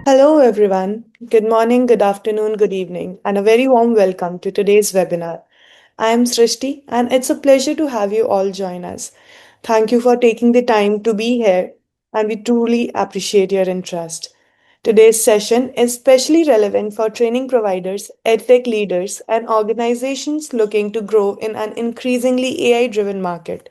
Hello, everyone. Good morning, good afternoon, good evening, and a very warm welcome to today's webinar. I am Srishti, and it's a pleasure to have you all join us. Thank you for taking the time to be here, and we truly appreciate your interest. Today's session is especially relevant for training providers, edtech leaders, and organizations looking to grow in an increasingly AI driven market.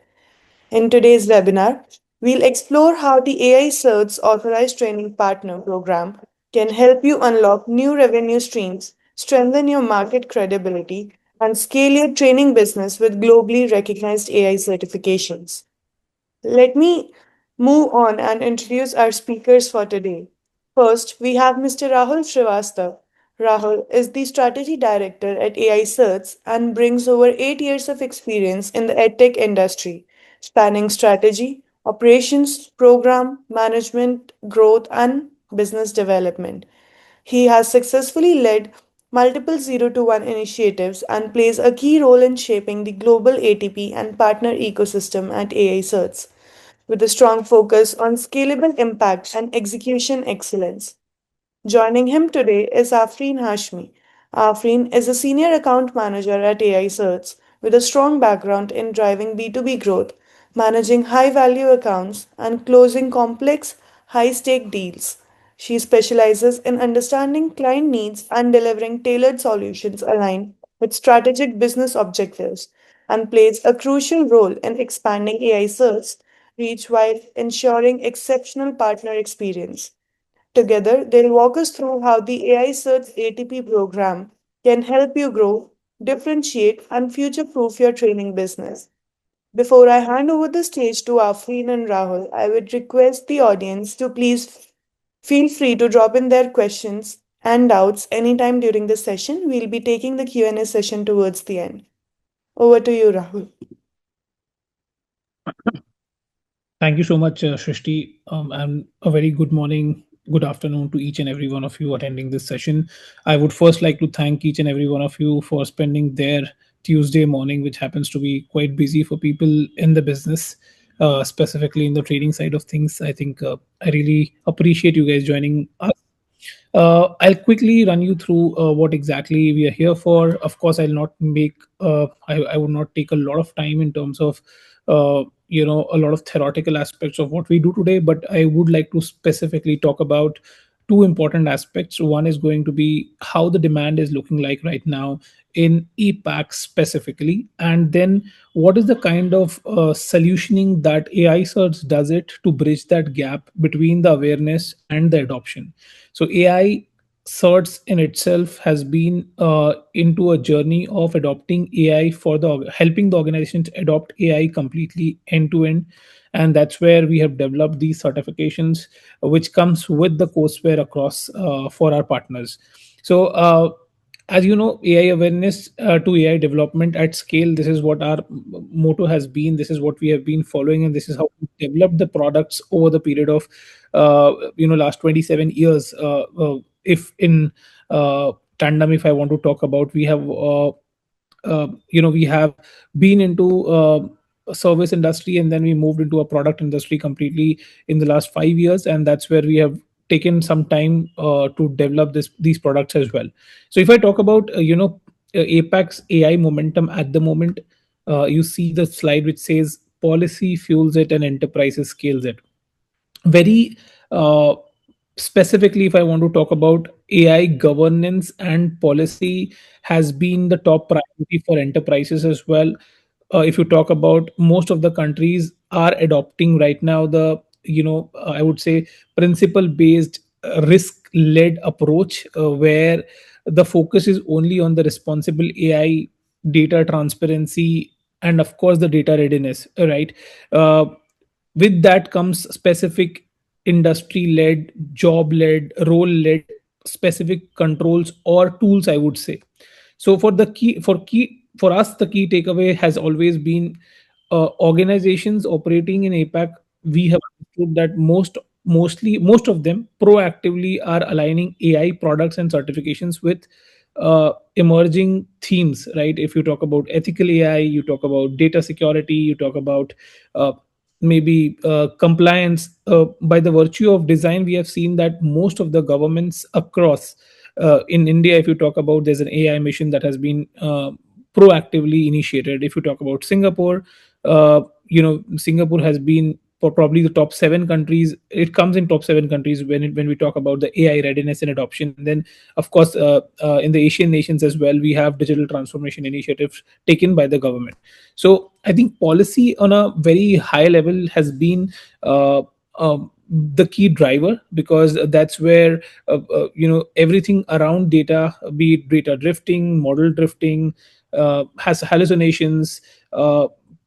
In today's webinar, we'll explore how the AICERTs Authorized Training Partner Program can help you unlock new revenue streams, strengthen your market credibility, and scale your training business with globally recognized AI certifications. Let me move on and introduce our speakers for today. First, we have Mr. Rahul Srivastava. Rahul is the strategy director at AICERTs and brings over 8 years of experience in the edtech industry, spanning strategy, operations, program management, growth, and business development. He has successfully led multiple 0 to 1 initiatives and plays a key role in shaping the global ATP and partner ecosystem at AICERTs with a strong focus on scalable impact and execution excellence. Joining him today is Afreen Hashmi. Afreen is a senior account manager at AICERTs with a strong background in driving B2B growth, managing high value accounts, and closing complex, high stake deals. She specializes in understanding client needs and delivering tailored solutions aligned with strategic business objectives, and plays a crucial role in expanding AICERTs' reach while ensuring exceptional partner experience. Together, they'll walk us through how the AI Search ATP program can help you grow, differentiate, and future proof your training business. Before I hand over the stage to Afreen and Rahul, I would request the audience to please feel free to drop in their questions and doubts anytime during the session. We'll be taking the Q&A session towards the end. Over to you, Rahul. Thank you so much, Shrishti, and a very good morning, good afternoon to each and every one of you attending this session. I would first like to thank each and every one of you for spending their Tuesday morning, which happens to be quite busy for people in the business, specifically in the trading side of things. I think I really appreciate you guys joining us. I'll quickly run you through what exactly we are here for. Of course, I'll not make, I would not take a lot of time in terms of, a lot of theoretical aspects of what we do today, but I would like to specifically talk about two important aspects. One is going to be how the demand is looking like right now in EPAC specifically, and then what is the kind of solutioning that AI search does it to bridge that gap between the awareness and the adoption. So AI search in itself has been into a journey of adopting AI for the helping the organizations adopt AI completely end to end, and that's where we have developed these certifications, which comes with the courseware across for our partners. So as you know, AI awareness to AI development at scale, this is what our motto has been, this is what we have been following, and this is how we developed the products over the period of last 27 years. If in tandem, if I want to talk about, we have been into a service industry, and then we moved into a product industry completely in the last 5 years, and that's where we have taken some time to develop these products as well. So if I talk about APAC's AI momentum at the moment, you see the slide which says policy fuels it and enterprises scales it. Very specifically, if I want to talk about AI governance and policy, has been the top priority for enterprises as well. If you talk about, most of the countries are adopting right now the, I would say, principle based risk led approach, where the focus is only on the responsible AI, data transparency, and of course the data readiness, right? With that comes specific industry led, job led, role led specific controls or tools, I would say. So for us, the key takeaway has always been, organizations operating in APAC, we have understood that most of them proactively are aligning AI products and certifications with emerging themes, right? If you talk about ethical AI, you talk about data security, you talk about maybe compliance. By the virtue of design, we have seen that most of the governments across, in India, if you talk about, there's an AI mission that has been proactively initiated. If you talk about Singapore, Singapore has been for probably the top 7 countries. It comes in top 7 countries when we talk about the AI readiness and adoption. And then, of course, in the Asian nations as well, we have digital transformation initiatives taken by the government. So I think policy on a very high level has been uh, the key driver, because that's where everything around data, be it data drifting, model drifting, has hallucinations,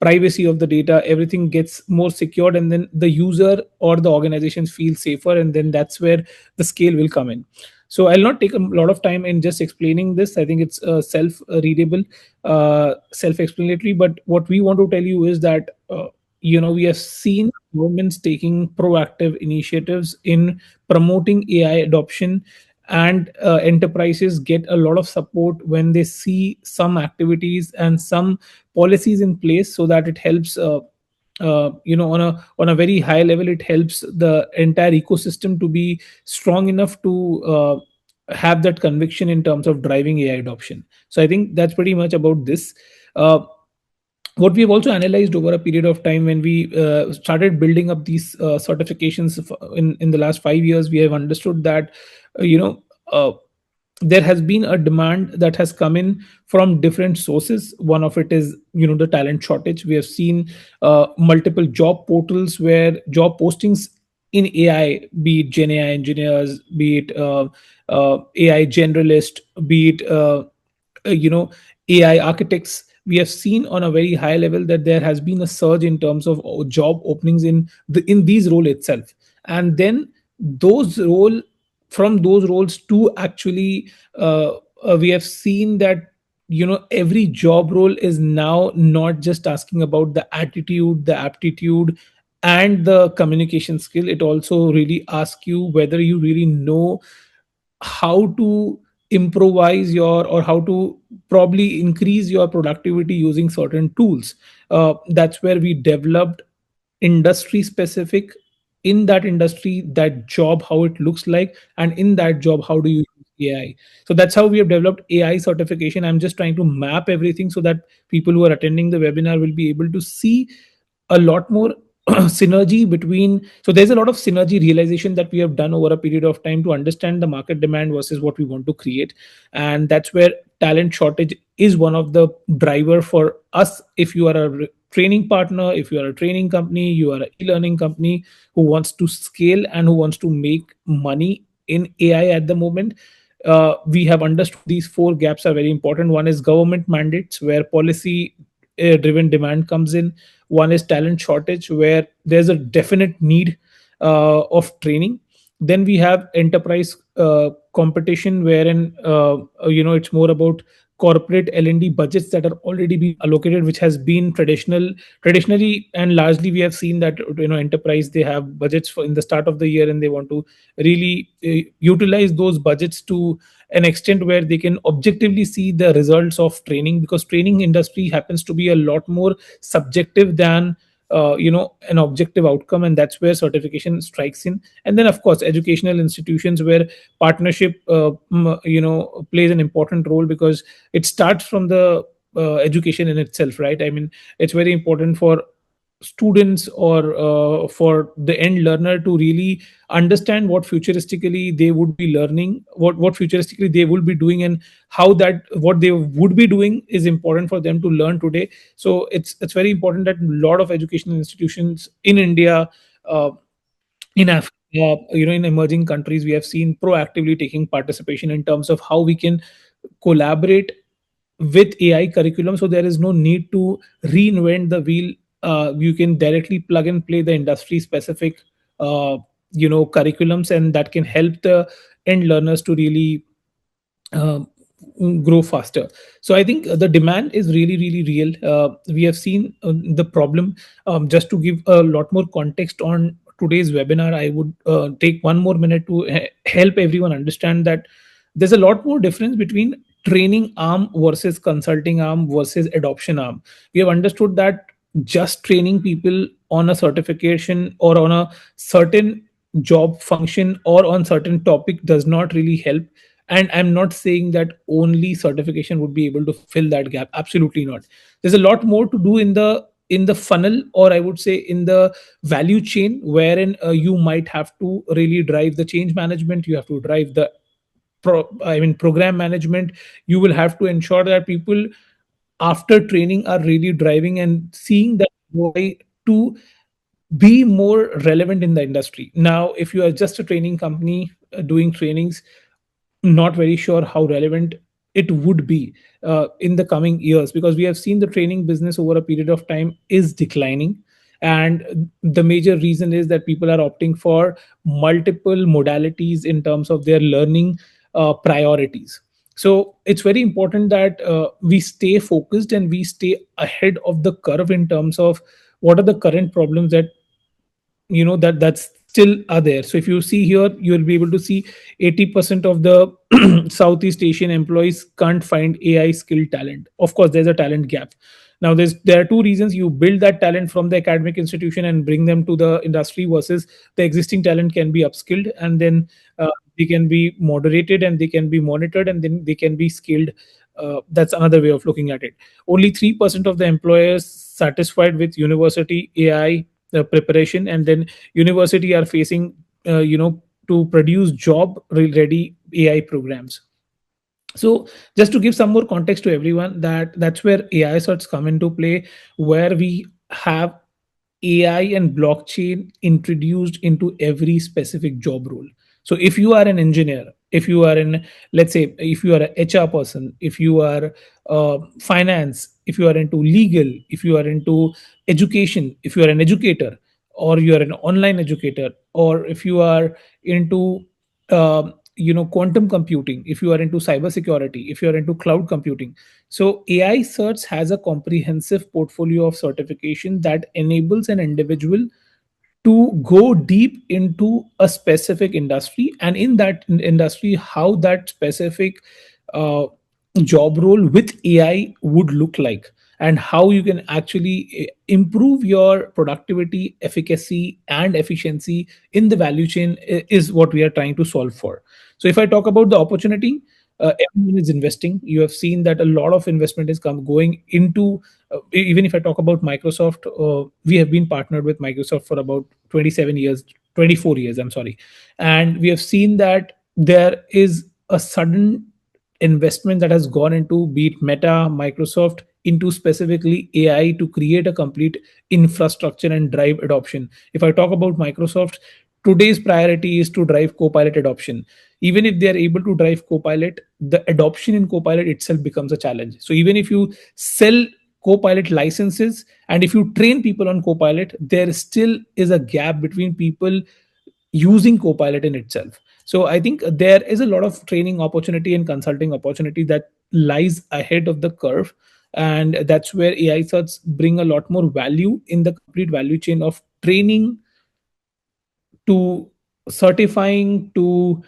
privacy of the data, everything gets more secured, and then the user or the organizations feel safer, and then that's where the scale will come in. So I'll not take a lot of time in just explaining this. I think it's self readable, self explanatory. But what we want to tell you is that we have seen governments taking proactive initiatives in promoting AI adoption, and enterprises get a lot of support when they see some activities and some policies in place, so that it helps, on a very high level, it helps the entire ecosystem to be strong enough to have that conviction in terms of driving AI adoption. So I think that's pretty much about this. uh, what we've also analyzed over a period of time, when we started building up these certifications in the last 5 years, we have understood that uh, you know uh, there has been a demand that has come in from different sources. One of it is, the talent shortage. We have seen multiple job portals where job postings in AI, be it Gen AI engineers, be it AI generalist, be it uh, you know AI architects, we have seen on a very high level that there has been a surge in terms of job openings in these role itself. And then those role from those roles to actually, we have seen that every job role is now not just asking about the attitude, the aptitude, and the communication skill. It also really asks you whether you really know how to improvise your, or how to probably increase your productivity using certain tools. That's where we developed industry specific, in that industry, that job, how it looks like, and in that job, how do you use AI. So that's how we have developed AI certification. I'm just trying to map everything so that people who are attending the webinar will be able to see a lot more synergy between. So there's a lot of synergy realization that we have done over a period of time to understand the market demand versus what we want to create. And that's where talent shortage is one of the driver for us. If you are a training partner, if you are a training company, you are an e-learning company who wants to scale and who wants to make money in AI at the moment, we have understood these four gaps are very important. One is government mandates, where policy driven demand comes in. One is talent shortage, where there's a definite need of training. Then we have enterprise competition, wherein it's more about corporate L&D budgets that are already being allocated, which has been traditionally and largely. We have seen that enterprise, they have budgets for in the start of the year, and they want to really utilize those budgets to an extent where they can objectively see the results of training, because training industry happens to be a lot more subjective than an objective outcome. And that's where certification strikes in. And then, of course, educational institutions, where partnership plays an important role, because it starts from the education in itself, right? I mean, it's very important for students, or for the end learner, to really understand what futuristically they would be learning, what futuristically they will be doing, and how that what they would be doing is important for them to learn today. So it's very important that a lot of educational institutions in India, uh, in Africa, in emerging countries, we have seen proactively taking participation in terms of how we can collaborate with AI curriculum. So there is no need to reinvent the wheel. You can directly plug and play the industry specific, curriculums, and that can help the end learners to really um, grow faster. So I think the demand is really, really real. We have seen the problem. Just to give a lot more context on today's webinar, I would take one more minute to help everyone understand that there's a lot more difference between training arm versus consulting arm versus adoption arm. We have understood that just training people on a certification or on a certain job function or on certain topic does not really help. And I'm not saying that only certification would be able to fill that gap. Absolutely not. There's a lot more to do in the funnel, or I would say in the value chain, wherein you might have to really drive the change management, you have to drive the program management. You will have to ensure that people after training are really driving and seeing that ROI to be more relevant in the industry. Now, if you are just a training company doing trainings, not very sure how relevant it would be in the coming years, because we have seen the training business over a period of time is declining. And the major reason is that people are opting for multiple modalities in terms of their learning priorities. So it's very important that we stay focused and we stay ahead of the curve in terms of what are the current problems that that's still are there. So if you see here, you will be able to see 80% of the Southeast Asian employees can't find AI skilled talent. Of course, there's a talent gap. Now there are two reasons: you build that talent from the academic institution and bring them to the industry, versus the existing talent can be upskilled, and then they can be moderated and they can be monitored and then they can be scaled. That's another way of looking at it. Only 3% of the employers satisfied with university AI preparation, and then university are facing to produce job ready AI programs. So just to give some more context to everyone, that's where AI starts come into play, where we have AI and blockchain introduced into every specific job role. So if you are an engineer, if you are in, let's say, if you are a HR person, if you are finance, if you are into legal, if you are into education, if you are an educator, or you are an online educator, or if you are into quantum computing, if you are into cybersecurity, if you are into cloud computing. So AI certs has a comprehensive portfolio of certification that enables an individual to go deep into a specific industry, and in that industry how that specific uh, job role with AI would look like, and how you can actually improve your productivity, efficacy and efficiency in the value chain is what we are trying to solve for. So if I talk about the opportunity, everyone is investing. You have seen that a lot of investment is going into even if I talk about Microsoft, we have been partnered with Microsoft for about 27 years, 24 years, I'm sorry. And we have seen that there is a sudden investment that has gone into, be it Meta, Microsoft, into specifically AI to create a complete infrastructure and drive adoption. If I talk about Microsoft, today's priority is to drive Copilot adoption. Even if they are able to drive Copilot, the adoption in Copilot itself becomes a challenge. So even if you sell Copilot licenses and if you train people on Copilot, there still is a gap between people using Copilot in itself. So I think there is a lot of training opportunity and consulting opportunity that lies ahead of the curve. And that's where AI certs bring a lot more value in the complete value chain of training to certifying to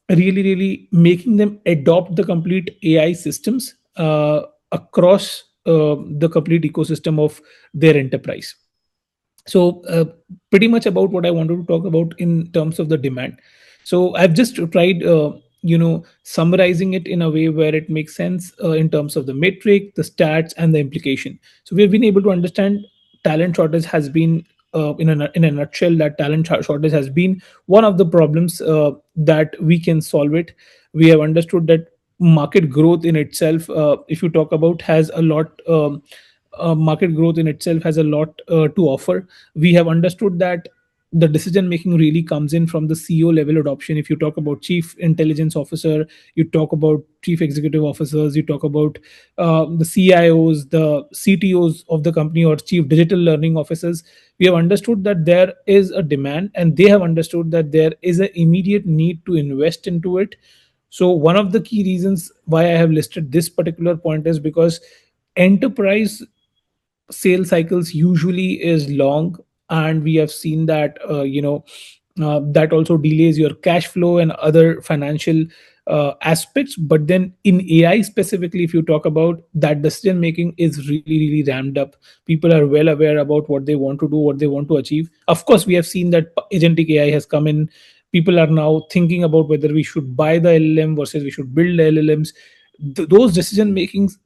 really making them adopt the complete AI systems across the complete ecosystem of their enterprise. So pretty much about what I wanted to talk about in terms of the demand. So I've just tried summarizing it in a way where it makes sense in terms of the metric, the stats and the implication. So we've been able to understand talent shortage has been in a nutshell, that shortage has been one of the problems that we can solve it. We have understood that market growth in itself, if you talk about, has a lot market growth in itself has a lot to offer. We have understood that the decision making really comes in from the CEO level adoption. If you talk about chief intelligence officer, you talk about chief executive officers, you talk about the CIOs, the CTOs of the company, or chief digital learning officers. We have understood that there is a demand, and they have understood that there is an immediate need to invest into it. So one of the key reasons why I have listed this particular point is because enterprise sales cycles usually is long, and we have seen that that also delays your cash flow and other financial aspects. But then in AI specifically, if you talk about that, decision making is really ramped up. People are well aware about what they want to do, what they want to achieve. Of course, we have seen that agentic AI has come in. People are now thinking about whether we should buy the LLM versus we should build the LLMs. Those decision makings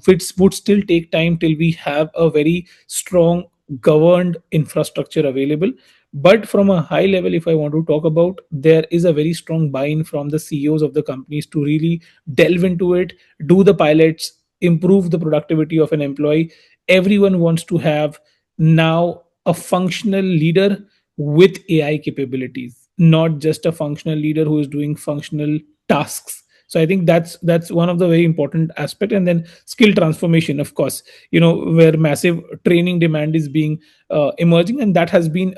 which would still take time till we have a very strong governed infrastructure available. But from a high level, if I want to talk about, there is a very strong buy-in from the CEOs of the companies to really delve into it, do the pilots, improve the productivity of an employee. Everyone wants to have now a functional leader with AI capabilities, not just a functional leader who is doing functional tasks. So I think that's one of the very important aspect. And then skill transformation, of course, where massive training demand is being emerging, and that has been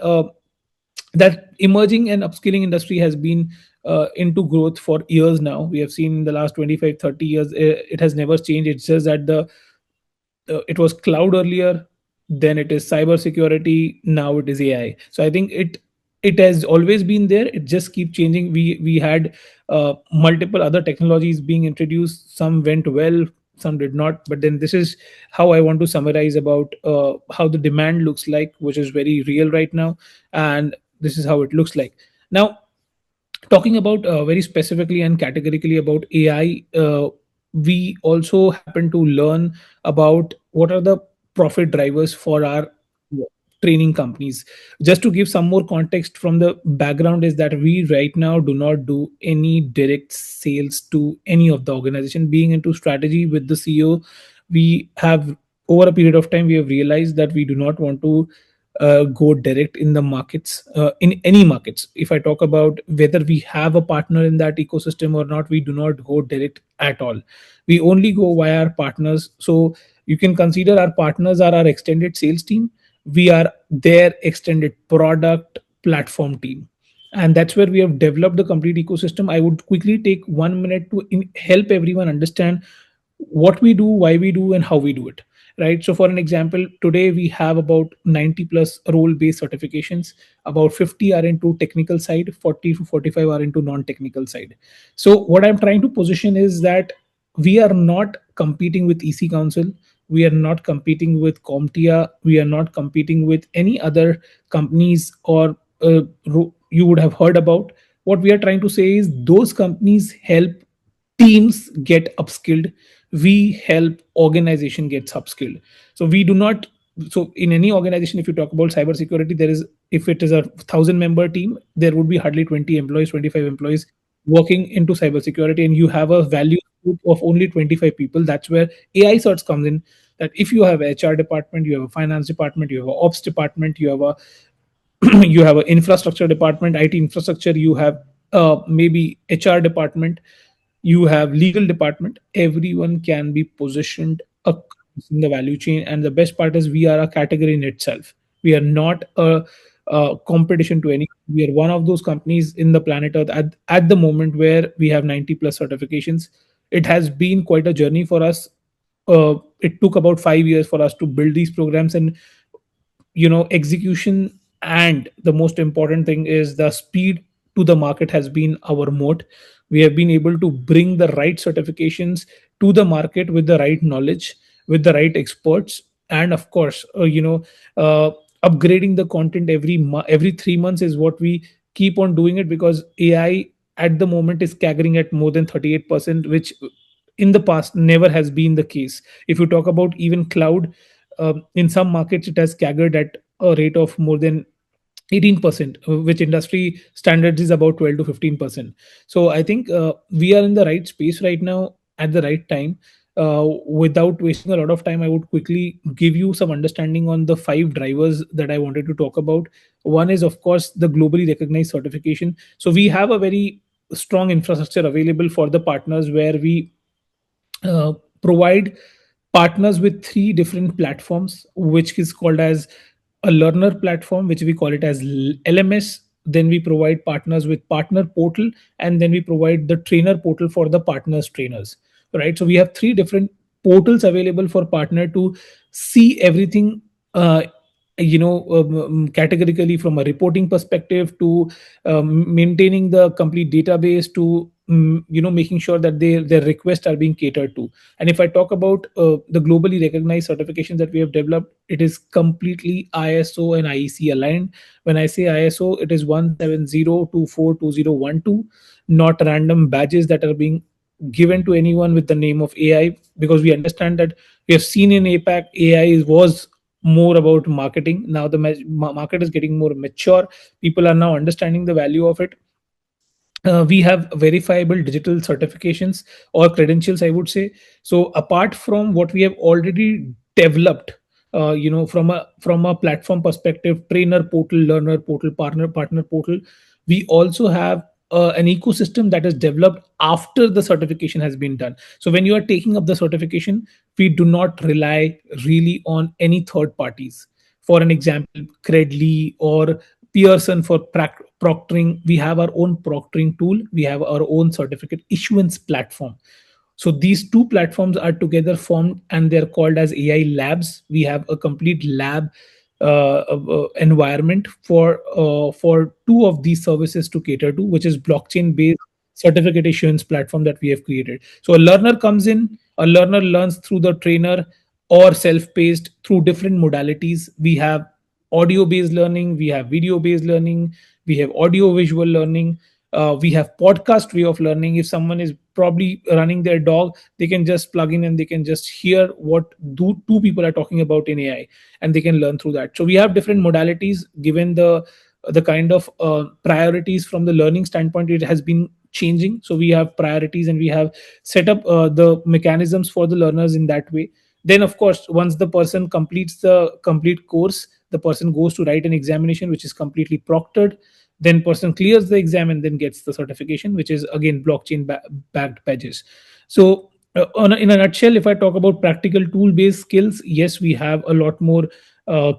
that emerging and upskilling industry has been into growth for years now. We have seen in the last 25, 30 years, it has never changed. It's just that the it was cloud earlier, then it is cyber security, now it is AI. So I think it has always been there. It just keep changing. We had multiple other technologies being introduced. Some went well, some did not. But then this is how I want to summarize about how the demand looks like, which is very real right now, and this is how it looks like now. Talking about very specifically and categorically about AI, we also happen to learn about what are the profit drivers for our training companies. Just to give some more context from the background, is that we right now do not do any direct sales to any of the organization. Being into strategy with the CEO, we have over a period of time we have realized that we do not want to go direct in the markets, in any markets. If I talk about whether we have a partner in that ecosystem or not, we do not go direct at all. We only go via our partners. So you can consider our partners are our extended sales team. We are their extended product platform team, and that's where we have developed the complete ecosystem. I would quickly take 1 minute to help everyone understand what we do, why we do, and how we do it. Right. So, for an example, today we have about 90 plus role based certifications. About 50 are into technical side, 40 to 45 are into non technical side. So, what I'm trying to position is that we are not competing with EC Council. We are not competing with CompTIA. We are not competing with any other companies or you would have heard about. What we are trying to say is those companies help teams get upskilled. We help organization gets upskilled. So we do not. So in any organization, if you talk about cybersecurity, there is, if it is a 1,000 member team, there would be hardly 20 employees, 25 employees working into cybersecurity, and you have a value group of only 25 people. That's where AICERTs comes in. That if you have a HR department, you have a finance department, you have a ops department, you have a you have an infrastructure department, IT infrastructure, you have maybe HR department, you have legal department. Everyone can be positioned across in the value chain, and the best part is we are a category in itself. We are not a competition to any. We are one of those companies in the planet earth at the moment where we have 90 plus certifications. It has been quite a journey for us. It took about 5 years for us to build these programs, and execution, and the most important thing is the speed to the market has been our moat. We have been able to bring the right certifications to the market with the right knowledge, with the right experts, and of course, upgrading the content every 3 months is what we keep on doing it, because AI at the moment is staggering at more than 38%, which in the past never has been the case. If you talk about even cloud, in some markets it has staggered at a rate of more than 18%, which industry standards is about 12 to 15%. So I think we are in the right space right now at the right time. Without wasting a lot of time, I would quickly give you some understanding on the five drivers that I wanted to talk about. One is, of course, the globally recognized certification. So we have a very strong infrastructure available for the partners, where we uh, provide partners with three different platforms, which is called as a learner platform, which we call it as LMS. Then we provide partners with partner portal, and then we provide the trainer portal for the partners trainers. Right. So we have three different portals available for partner to see everything categorically from a reporting perspective to maintaining the complete database to making sure that their requests are being catered to. And if I talk about the globally recognized certifications that we have developed, it is completely ISO and IEC aligned. When I say ISO, it is 170242012, not random badges that are being given to anyone with the name of AI, because we understand that we have seen in APAC AI was more about marketing. Now the market is getting more mature. People are now understanding the value of it. We have verifiable digital certifications or credentials, I would say. So apart from what we have already developed, from a platform perspective, trainer portal, learner portal, partner portal, we also have an ecosystem that is developed after the certification has been done. So when you are taking up the certification, we do not rely really on any third parties. For an example, Credly or Pearson for proctoring. We have our own proctoring tool. We have our own certificate issuance platform. So these two platforms are together formed, and they're called as AI labs. We have a complete lab environment for two of these services to cater to, which is blockchain based certificate issuance platform that we have created. So a learner comes in, a learner learns through the trainer or self-paced through different modalities. We have audio based learning, we have video based learning, we have audio visual learning, we have podcast way of learning. If someone is probably running their dog, they can just plug in and they can just hear what two people are talking about in AI, and they can learn through that. So we have different modalities given the kind of priorities from the learning standpoint. It has been changing, so we have priorities and we have set up the mechanisms for the learners in that way. Then of course, once the person completes the complete course, the person goes to write an examination which is completely proctored. Then person clears the exam and then gets the certification, which is again blockchain backed badges. So in a nutshell, if I talk about practical tool based skills, yes, we have a lot more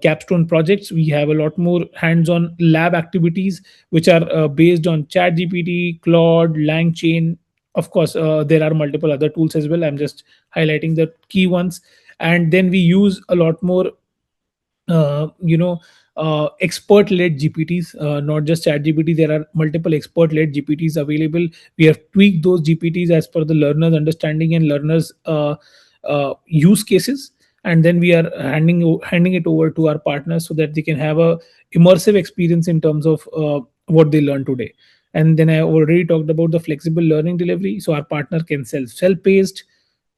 capstone projects. We have a lot more hands on lab activities which are based on chat gpt, claude, langchain. Of course, there are multiple other tools as well. I'm just highlighting the key ones. And then we use a lot more uh, you know expert led gpts, not just chat gpt. There are multiple expert led gpts available. We have tweaked those gpts as per the learner's understanding and learners use cases. And then we are handing it over to our partners so that they can have a immersive experience in terms of what they learn today. And then I already talked about the flexible learning delivery. So our partner can self-paced.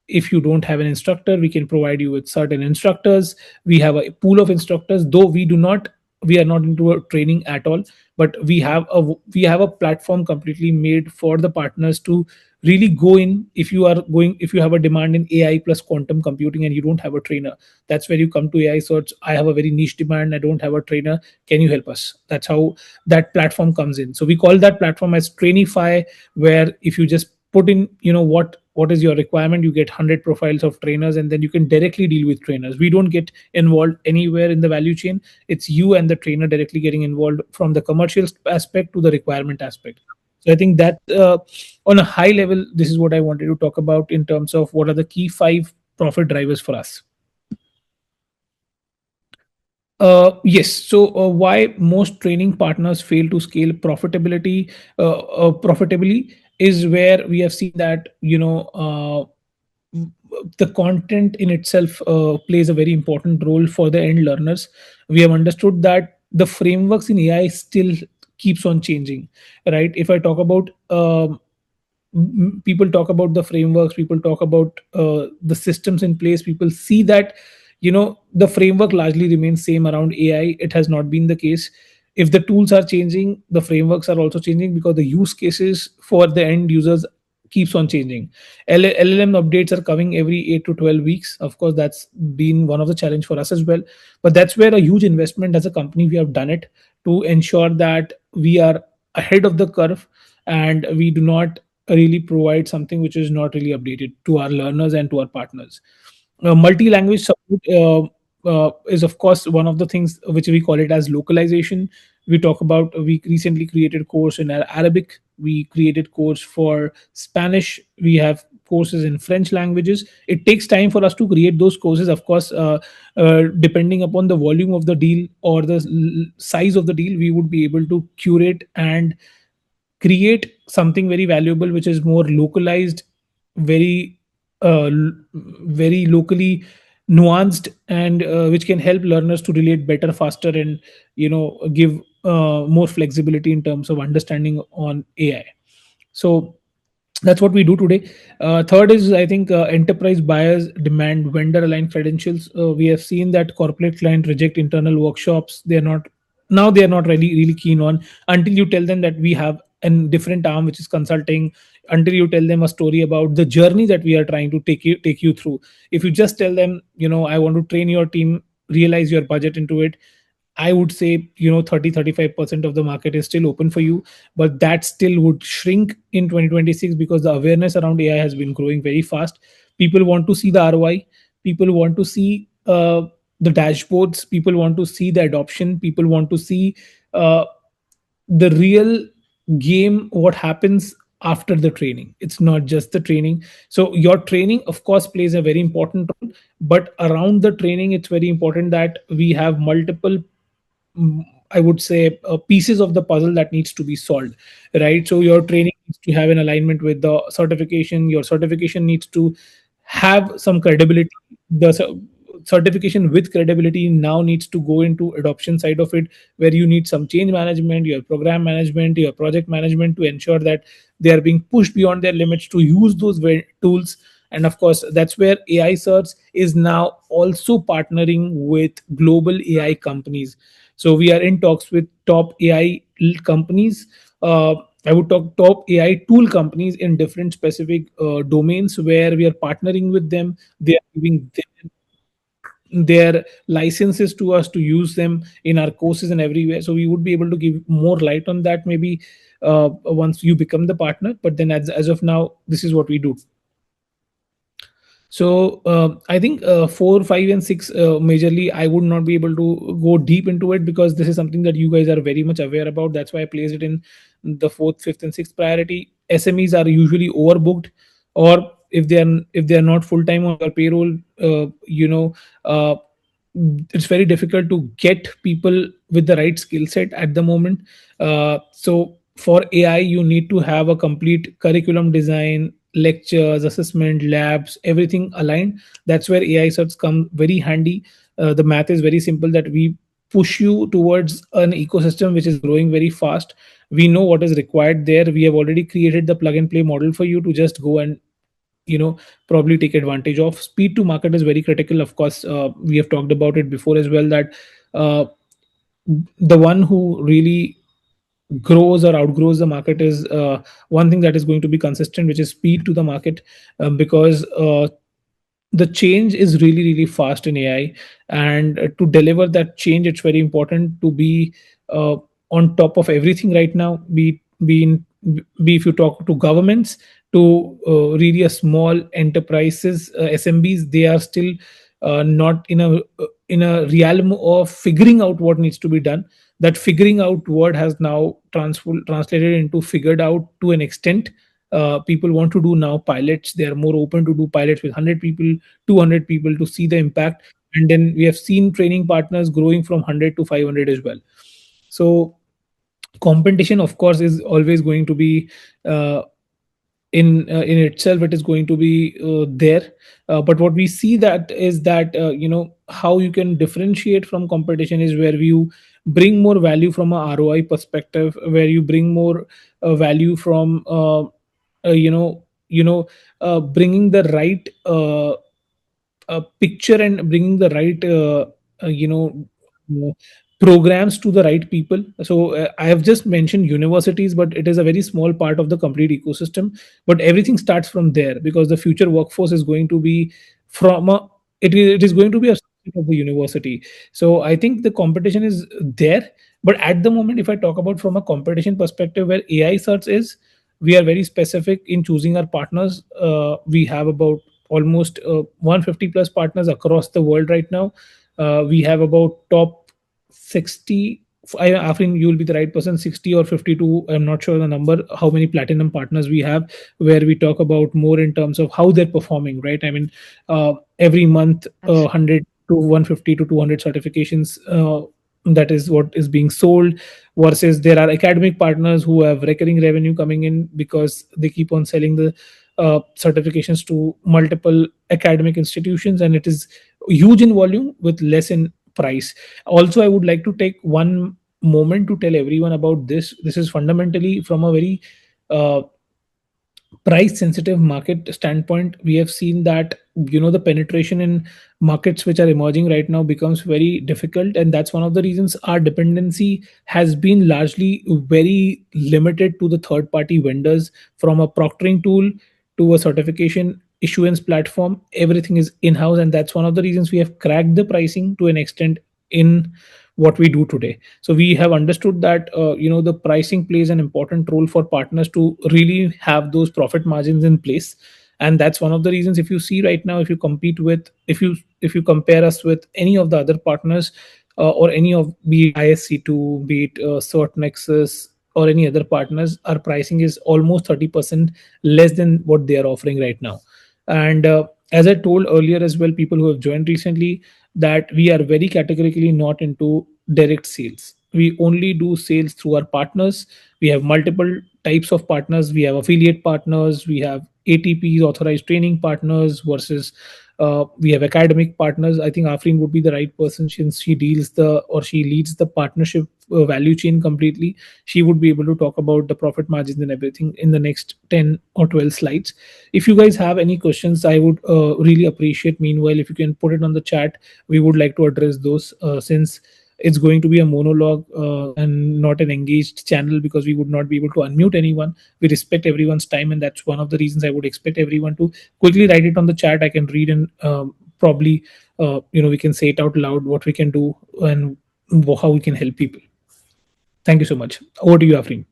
If you don't have an instructor, we can provide you with certain instructors. We have a pool of instructors, though we are not into a training at all, but we have a platform completely made for the partners to really go in. If you have a demand in AI plus quantum computing and you don't have a trainer, that's where you come to AI search. I have a very niche demand, I don't have a trainer, can you help us? That's how that platform comes in. So we call that platform as trainify, where if you just put in what is your requirement, you get 100 profiles of trainers, and then you can directly deal with trainers. We don't get involved anywhere in the value chain. It's you and the trainer directly getting involved from the commercial aspect to the requirement aspect. So I think that on a high level, this is what I wanted to talk about in terms of what are the key five profit drivers for us. Yes. So, why most training partners fail to scale profitably is where we have seen that the content in itself plays a very important role for the end learners. We have understood that the frameworks in AI still keeps on changing, right? If I talk about people talk about the frameworks, people talk about the systems in place, people see that the framework largely remains same around AI. It has not been the case. If the tools are changing, the frameworks are also changing because the use cases for the end users keeps on changing. LLM updates are coming every 8 to 12 weeks. Of course, that's been one of the challenge for us as well. But that's where a huge investment as a company we have done it to ensure that we are ahead of the curve, and we do not really provide something which is not really updated to our learners and to our partners. Multi-language support is of course one of the things which we call it as localization. We recently created course in Arabic, we created course for Spanish, we have courses in French languages. It takes time for us to create those courses, of course. Depending upon the volume of the deal or the size of the deal, we would be able to curate and create something very valuable, which is more localized, very very locally nuanced, and which can help learners to relate better, faster, and give more flexibility in terms of understanding on AI. So that's what we do today. Third is, I think, enterprise buyers demand vendor aligned credentials. We have seen that corporate client reject internal workshops. They are not really keen on, until you tell them that we have a different arm which is consulting, until you tell them a story about the journey that we are trying to take you through. If you just tell them, I want to train your team, realize your budget into it, I would say, 30-35% of the market is still open for you, but that still would shrink in 2026 because the awareness around AI has been growing very fast. People want to see the ROI, people want to see the dashboards, people want to see the adoption, people want to see uh, the real game, what happens after the training. It's not just the training. So your training, of course, plays a very important role, but around the training, it's very important that we have multiple, I would say, pieces of the puzzle that needs to be solved, right? So your training needs to have an alignment with the certification. Your certification needs to have some credibility. The certification with credibility now needs to go into adoption side of it, where you need some change management, your program management, your project management, to ensure that they are being pushed beyond their limits to use those tools. And of course, that's where AICERTs is now also partnering with global AI companies. So we are in talks with top AI companies. I would talk top AI tool companies in different specific domains, where we are partnering with them. They are giving their licenses to us to use them in our courses and everywhere. So we would be able to give more light on that, maybe once you become the partner. But then, as of now, this is what we do. So I think 4, 5, and 6, majorly, I would not be able to go deep into it because this is something that you guys are very much aware about. That's why I placed it in the fourth, fifth, and sixth priority. SMEs are usually overbooked, or if they are not full time on your payroll, uh, it's very difficult to get people with the right skill set at the moment. So for AI, you need to have a complete curriculum design, lectures, assessment, labs, everything aligned. That's where AI certs come very handy. The math is very simple, that we push you towards an ecosystem which is growing very fast. We know what is required there. We have already created the plug and play model for you to just go and probably take advantage of. Speed to market is very critical. Of course, we have talked about it before as well, that uh, the one who really grows or outgrows the market is one thing that is going to be consistent, which is speed to the market. Because the change is really fast in AI, and to deliver that change, it's very important to be on top of everything right now. Be if you talk to governments, to really a small enterprises, SMBs, they are still not in a realm of figuring out what needs to be done. That figuring out word has now translated into figured out to an extent. People want to do now pilots. They are more open to do pilots with 100 people, 200 people, to see the impact. And then we have seen training partners growing from 100 to 500 as well. So competition, of course, is always going to be in itself. It is going to be there. But what we see that is that how you can differentiate from competition is where you bring more value from a ROI perspective, where you bring more value from bringing the right picture, and bringing the right uh, you know uh, programs to the right people. So I have just mentioned universities, but it is a very small part of the complete ecosystem. But everything starts from there, because the future workforce is going to be from it is going to be a subset of the university. So I think the competition is there. But at the moment, if I talk about from a competition perspective, where AI search is, we are very specific in choosing our partners. We have about almost 150 plus partners across the world right now. We have about top 60 Afrin, you will be the right person. 60 or 52, I'm not sure the number. How many platinum partners we have, where we talk about more in terms of how they're performing, right? I mean, every month, Absolutely. 100 to 150 to 200 certifications. That is what is being sold, versus there are academic partners who have recurring revenue coming in because they keep on selling the certifications to multiple academic institutions, and it is huge in volume with less in price. Also, I would like to take one moment to tell everyone about this. This is fundamentally from a very uh, price sensitive market standpoint. We have seen that, the penetration in markets which are emerging right now becomes very difficult, and that's one of the reasons our dependency has been largely very limited to the third party vendors. From a proctoring tool to a certification issuance platform, everything is in house, and that's one of the reasons we have cracked the pricing to an extent in what we do today. So we have understood that, the pricing plays an important role for partners to really have those profit margins in place. And that's one of the reasons, if you see right now, if you compete with, if you compare us with any of the other partners, or any of, be it ISC2, be it cert nexus, or any other partners, our pricing is almost 30% less than what they are offering right now. And as I told earlier as well, people who have joined recently, that we are very categorically not into direct sales. We only do sales through our partners. We have multiple types of partners. We have affiliate partners, we have ATPs, authorized training partners, versus we have academic partners. I think Afreen would be the right person, since she deals the, or she leads the partnership value chain completely. She would be able to talk about the profit margins and everything in the next 10 or 12 slides. If you guys have any questions, I would really appreciate, meanwhile, if you can put it on the chat. We would like to address those, since it's going to be a monologue and not an engaged channel, because we would not be able to unmute anyone. We respect everyone's time, and that's one of the reasons I would expect everyone to quickly write it on the chat. I can read, and probably we can say it out loud, what we can do and how we can help people. Thank you so much. Over to you, Afreen.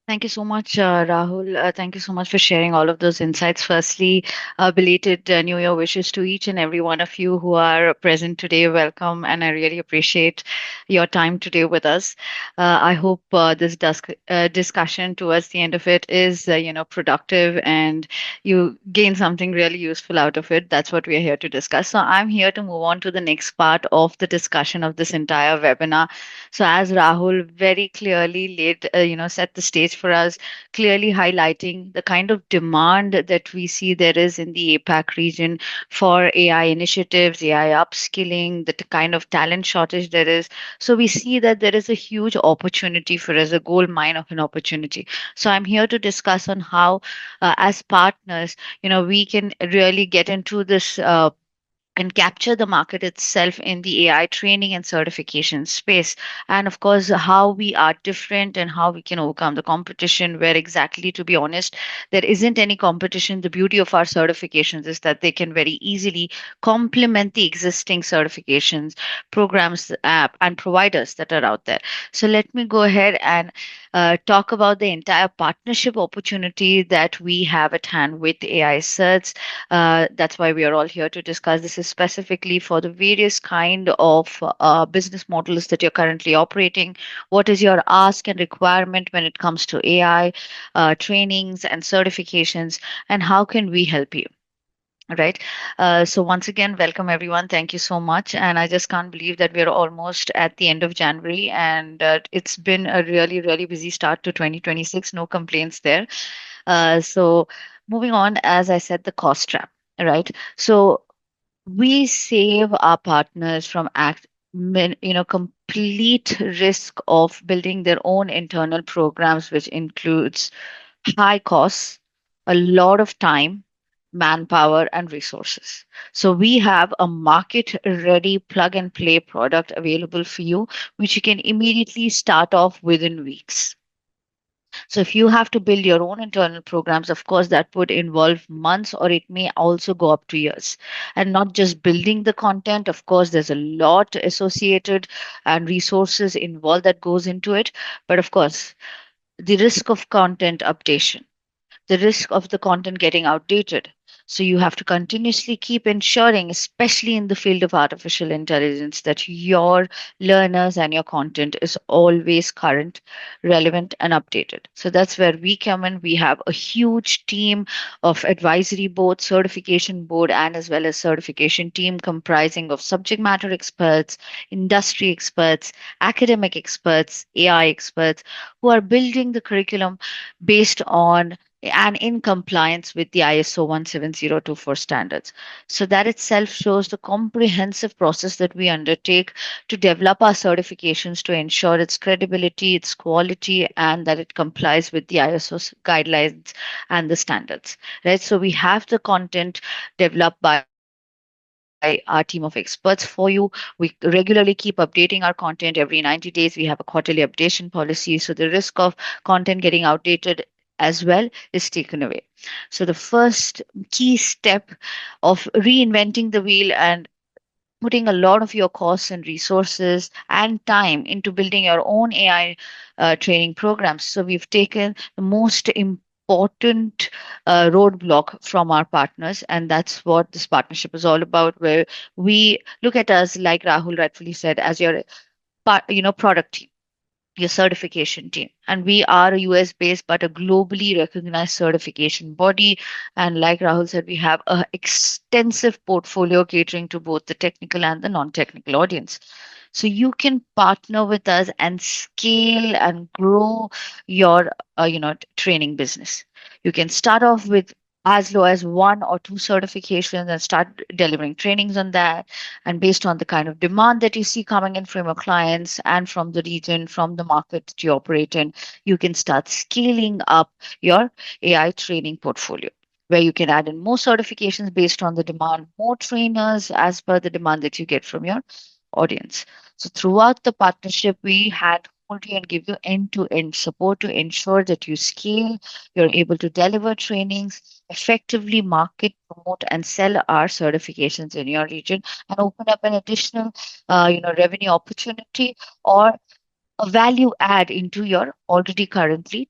Thank you so much, Rahul. Thank you so much for sharing all of those insights. Firstly, belated New Year wishes to each and every one of you who are present today. Welcome, and I really appreciate your time today with us. I hope this discussion towards the end of it is, productive, and you gain something really useful out of it. That's what we are here to discuss. So I'm here to move on to the next part of the discussion of this entire webinar. So as Rahul very clearly set the stage for us, clearly highlighting the kind of demand that we see there is in the APAC region for AI initiatives, AI upskilling, the kind of talent shortage there is. So we see that there is a huge opportunity for us, a gold mine of an opportunity. So I'm here to discuss on how, as partners, we can really get into this. And capture the market itself in the AI training and certification space. And of course, how we are different and how we can overcome the competition, where exactly, to be honest, there isn't any competition. The beauty of our certifications is that they can very easily complement the existing certifications, programs, app, and providers that are out there. So let me go ahead and talk about the entire partnership opportunity that we have at hand with AICERTs. That's why we are all here to discuss. This is specifically for the various kind of business models that you're currently operating. What is your ask and requirement when it comes to AI trainings and certifications, and how can we help you? Right. So once again, welcome everyone. Thank you so much. And I just can't believe that we're almost at the end of January, and it's been a really, really busy start to 2026. No complaints there. So moving on, as I said, the cost trap, right? So we save our partners from complete risk of building their own internal programs, which includes high costs, a lot of time, manpower, and resources. So we have a market ready plug and play product available for you, which you can immediately start off within weeks. So if you have to build your own internal programs, of course, that would involve months, or it may also go up to years. And not just building the content, of course, there's a lot associated and resources involved that goes into it. But of course, the risk of content updation, the risk of the content getting outdated. So you have to continuously keep ensuring, especially in the field of artificial intelligence, that your learners and your content is always current, relevant, and updated. So that's where we come in. We have a huge team of advisory board, certification board, and as well as certification team comprising of subject matter experts, industry experts, academic experts, AI experts who are building the curriculum based on and in compliance with the ISO 17024 standards. So that itself shows the comprehensive process that we undertake to develop our certifications to ensure its credibility, its quality, and that it complies with the ISO guidelines and the standards. Right. So we have the content developed by our team of experts for you. We regularly keep updating our content every 90 days. We have a quarterly updation policy. So the risk of content getting outdated as well is taken away. So the first key step of reinventing the wheel and putting a lot of your costs and resources and time into building your own AI training programs. So we've taken the most important roadblock from our partners, and that's what this partnership is all about. Where we look at us, like Rahul rightfully said, as your product team, your certification team. And we are a US based but a globally recognized certification body. And like Rahul said, we have an extensive portfolio catering to both the technical and the non technical audience. So you can partner with us and scale and grow your training business. You can start off with as low as one or two certifications and start delivering trainings on that. And based on the kind of demand that you see coming in from your clients and from the region, from the market that you operate in, you can start scaling up your AI training portfolio, where you can add in more certifications based on the demand, more trainers as per the demand that you get from your audience. So throughout the partnership, we had hold you and give you end-to-end support to ensure that you scale, you're able to deliver trainings, effectively market, promote, and sell our certifications in your region, and open up an additional, revenue opportunity or a value add into your already currently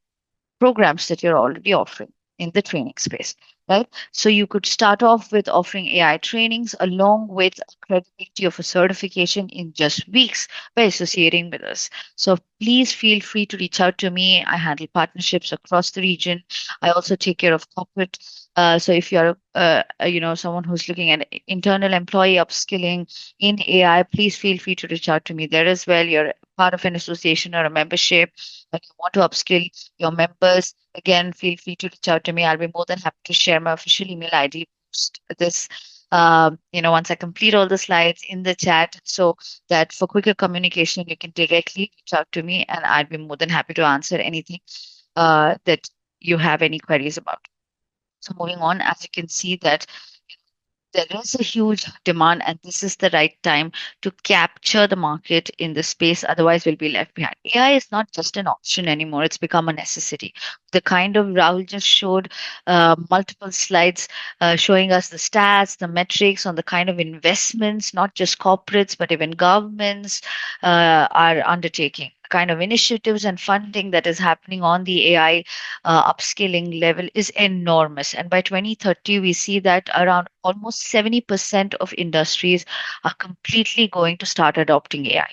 programs that you're already offering in the training space, right? So you could start off with offering AI trainings along with credibility of a certification in just weeks by associating with us. So please feel free to reach out to me. I handle partnerships across the region. I also take care of corporate. So if you're, someone who's looking at internal employee upskilling in AI, please feel free to reach out to me there as well. You're part of an association or a membership and you want to upskill your members, again, feel free to reach out to me. I'll be more than happy to share my official email ID post this. Once I complete all the slides in the chat, so that for quicker communication, you can directly reach out to me, and I'd be more than happy to answer anything that you have any queries about. So moving on, as you can see that there is a huge demand, and this is the right time to capture the market in this space. Otherwise, we'll be left behind. AI is not just an option anymore, it's become a necessity. The kind of Rahul just showed multiple slides showing us the stats, the metrics on the kind of investments, not just corporates, but even governments are undertaking. Kind of initiatives and funding that is happening on the AI upskilling level is enormous. And by 2030, we see that around almost 70% of industries are completely going to start adopting AI.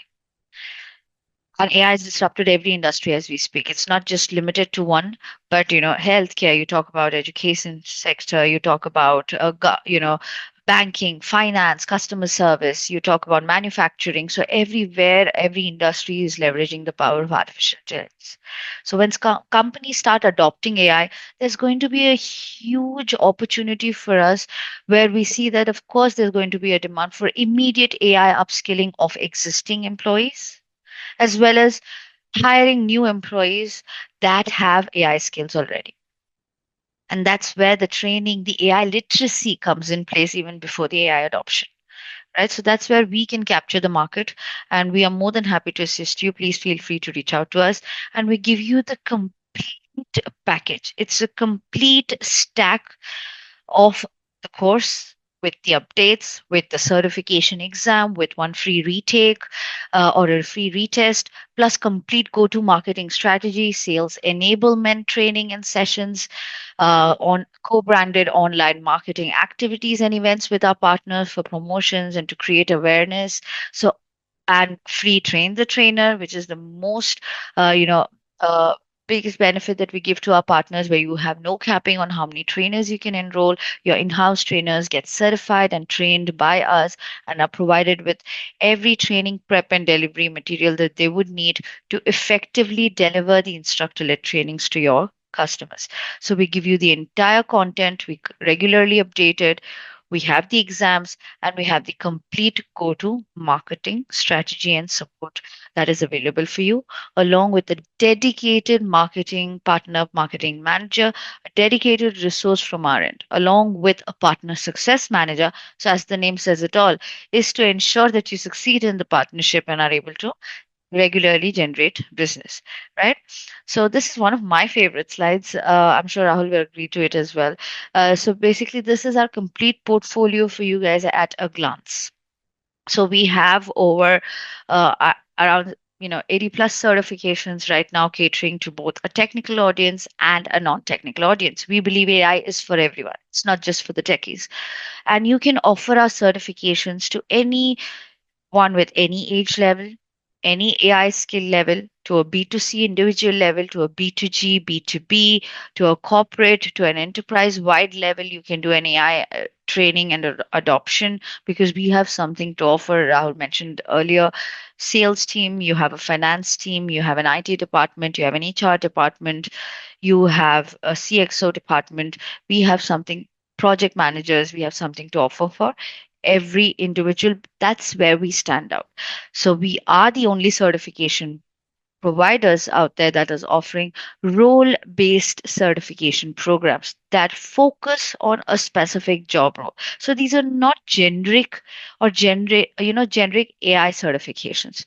And AI has disrupted every industry as we speak. It's not just limited to one, but healthcare. You talk about education sector. You talk about banking, finance, customer service. You talk about manufacturing. So everywhere, every industry is leveraging the power of artificial intelligence. So when companies start adopting AI, there's going to be a huge opportunity for us, where we see that, of course, there's going to be a demand for immediate AI upskilling of existing employees, as well as hiring new employees that have AI skills already. And that's where the training, the AI literacy comes in place even before the AI adoption. Right. So that's where we can capture the market, and we are more than happy to assist you. Please feel free to reach out to us, and we give you the complete package. It's a complete stack of the course, with the updates, with the certification exam, with one free retake or a free retest, plus complete go to marketing strategy, sales enablement training and sessions, on co-branded online marketing activities and events with our partners for promotions and to create awareness. So, and free train the trainer, which is the most, uh, you know, uh, biggest benefit that we give to our partners, where you have no capping on how many trainers you can enroll. Your in-house trainers get certified and trained by us and are provided with every training prep and delivery material that they would need to effectively deliver the instructor-led trainings to your customers. So we give you the entire content, we regularly update it. We have the exams and we have the complete go to marketing strategy and support that is available for you, along with a dedicated marketing partner, marketing manager, a dedicated resource from our end, along with a partner success manager. So, as the name says it all, is to ensure that you succeed in the partnership and are able to regularly generate business, right? So this is one of my favorite slides. I'm sure Rahul will agree to it as well. So basically, this is our complete portfolio for you guys at a glance. So we have over around 80 plus certifications right now, catering to both a technical audience and a non-technical audience. We believe AI is for everyone. It's not just for the techies. And you can offer our certifications to any one with any age level, any AI skill level, to a B2C individual level, to a B2G, B2B, to a corporate, to an enterprise wide level. You can do an AI training and adoption, because we have something to offer. Rahul mentioned earlier, sales team, you have a finance team, you have an IT department, you have an HR department, you have a CXO department. We have something, project managers, we have something to offer for every individual. That's where we stand out. So we are the only certification providers out there that is offering role based certification programs that focus on a specific job role. So these are not generic or generic AI certifications.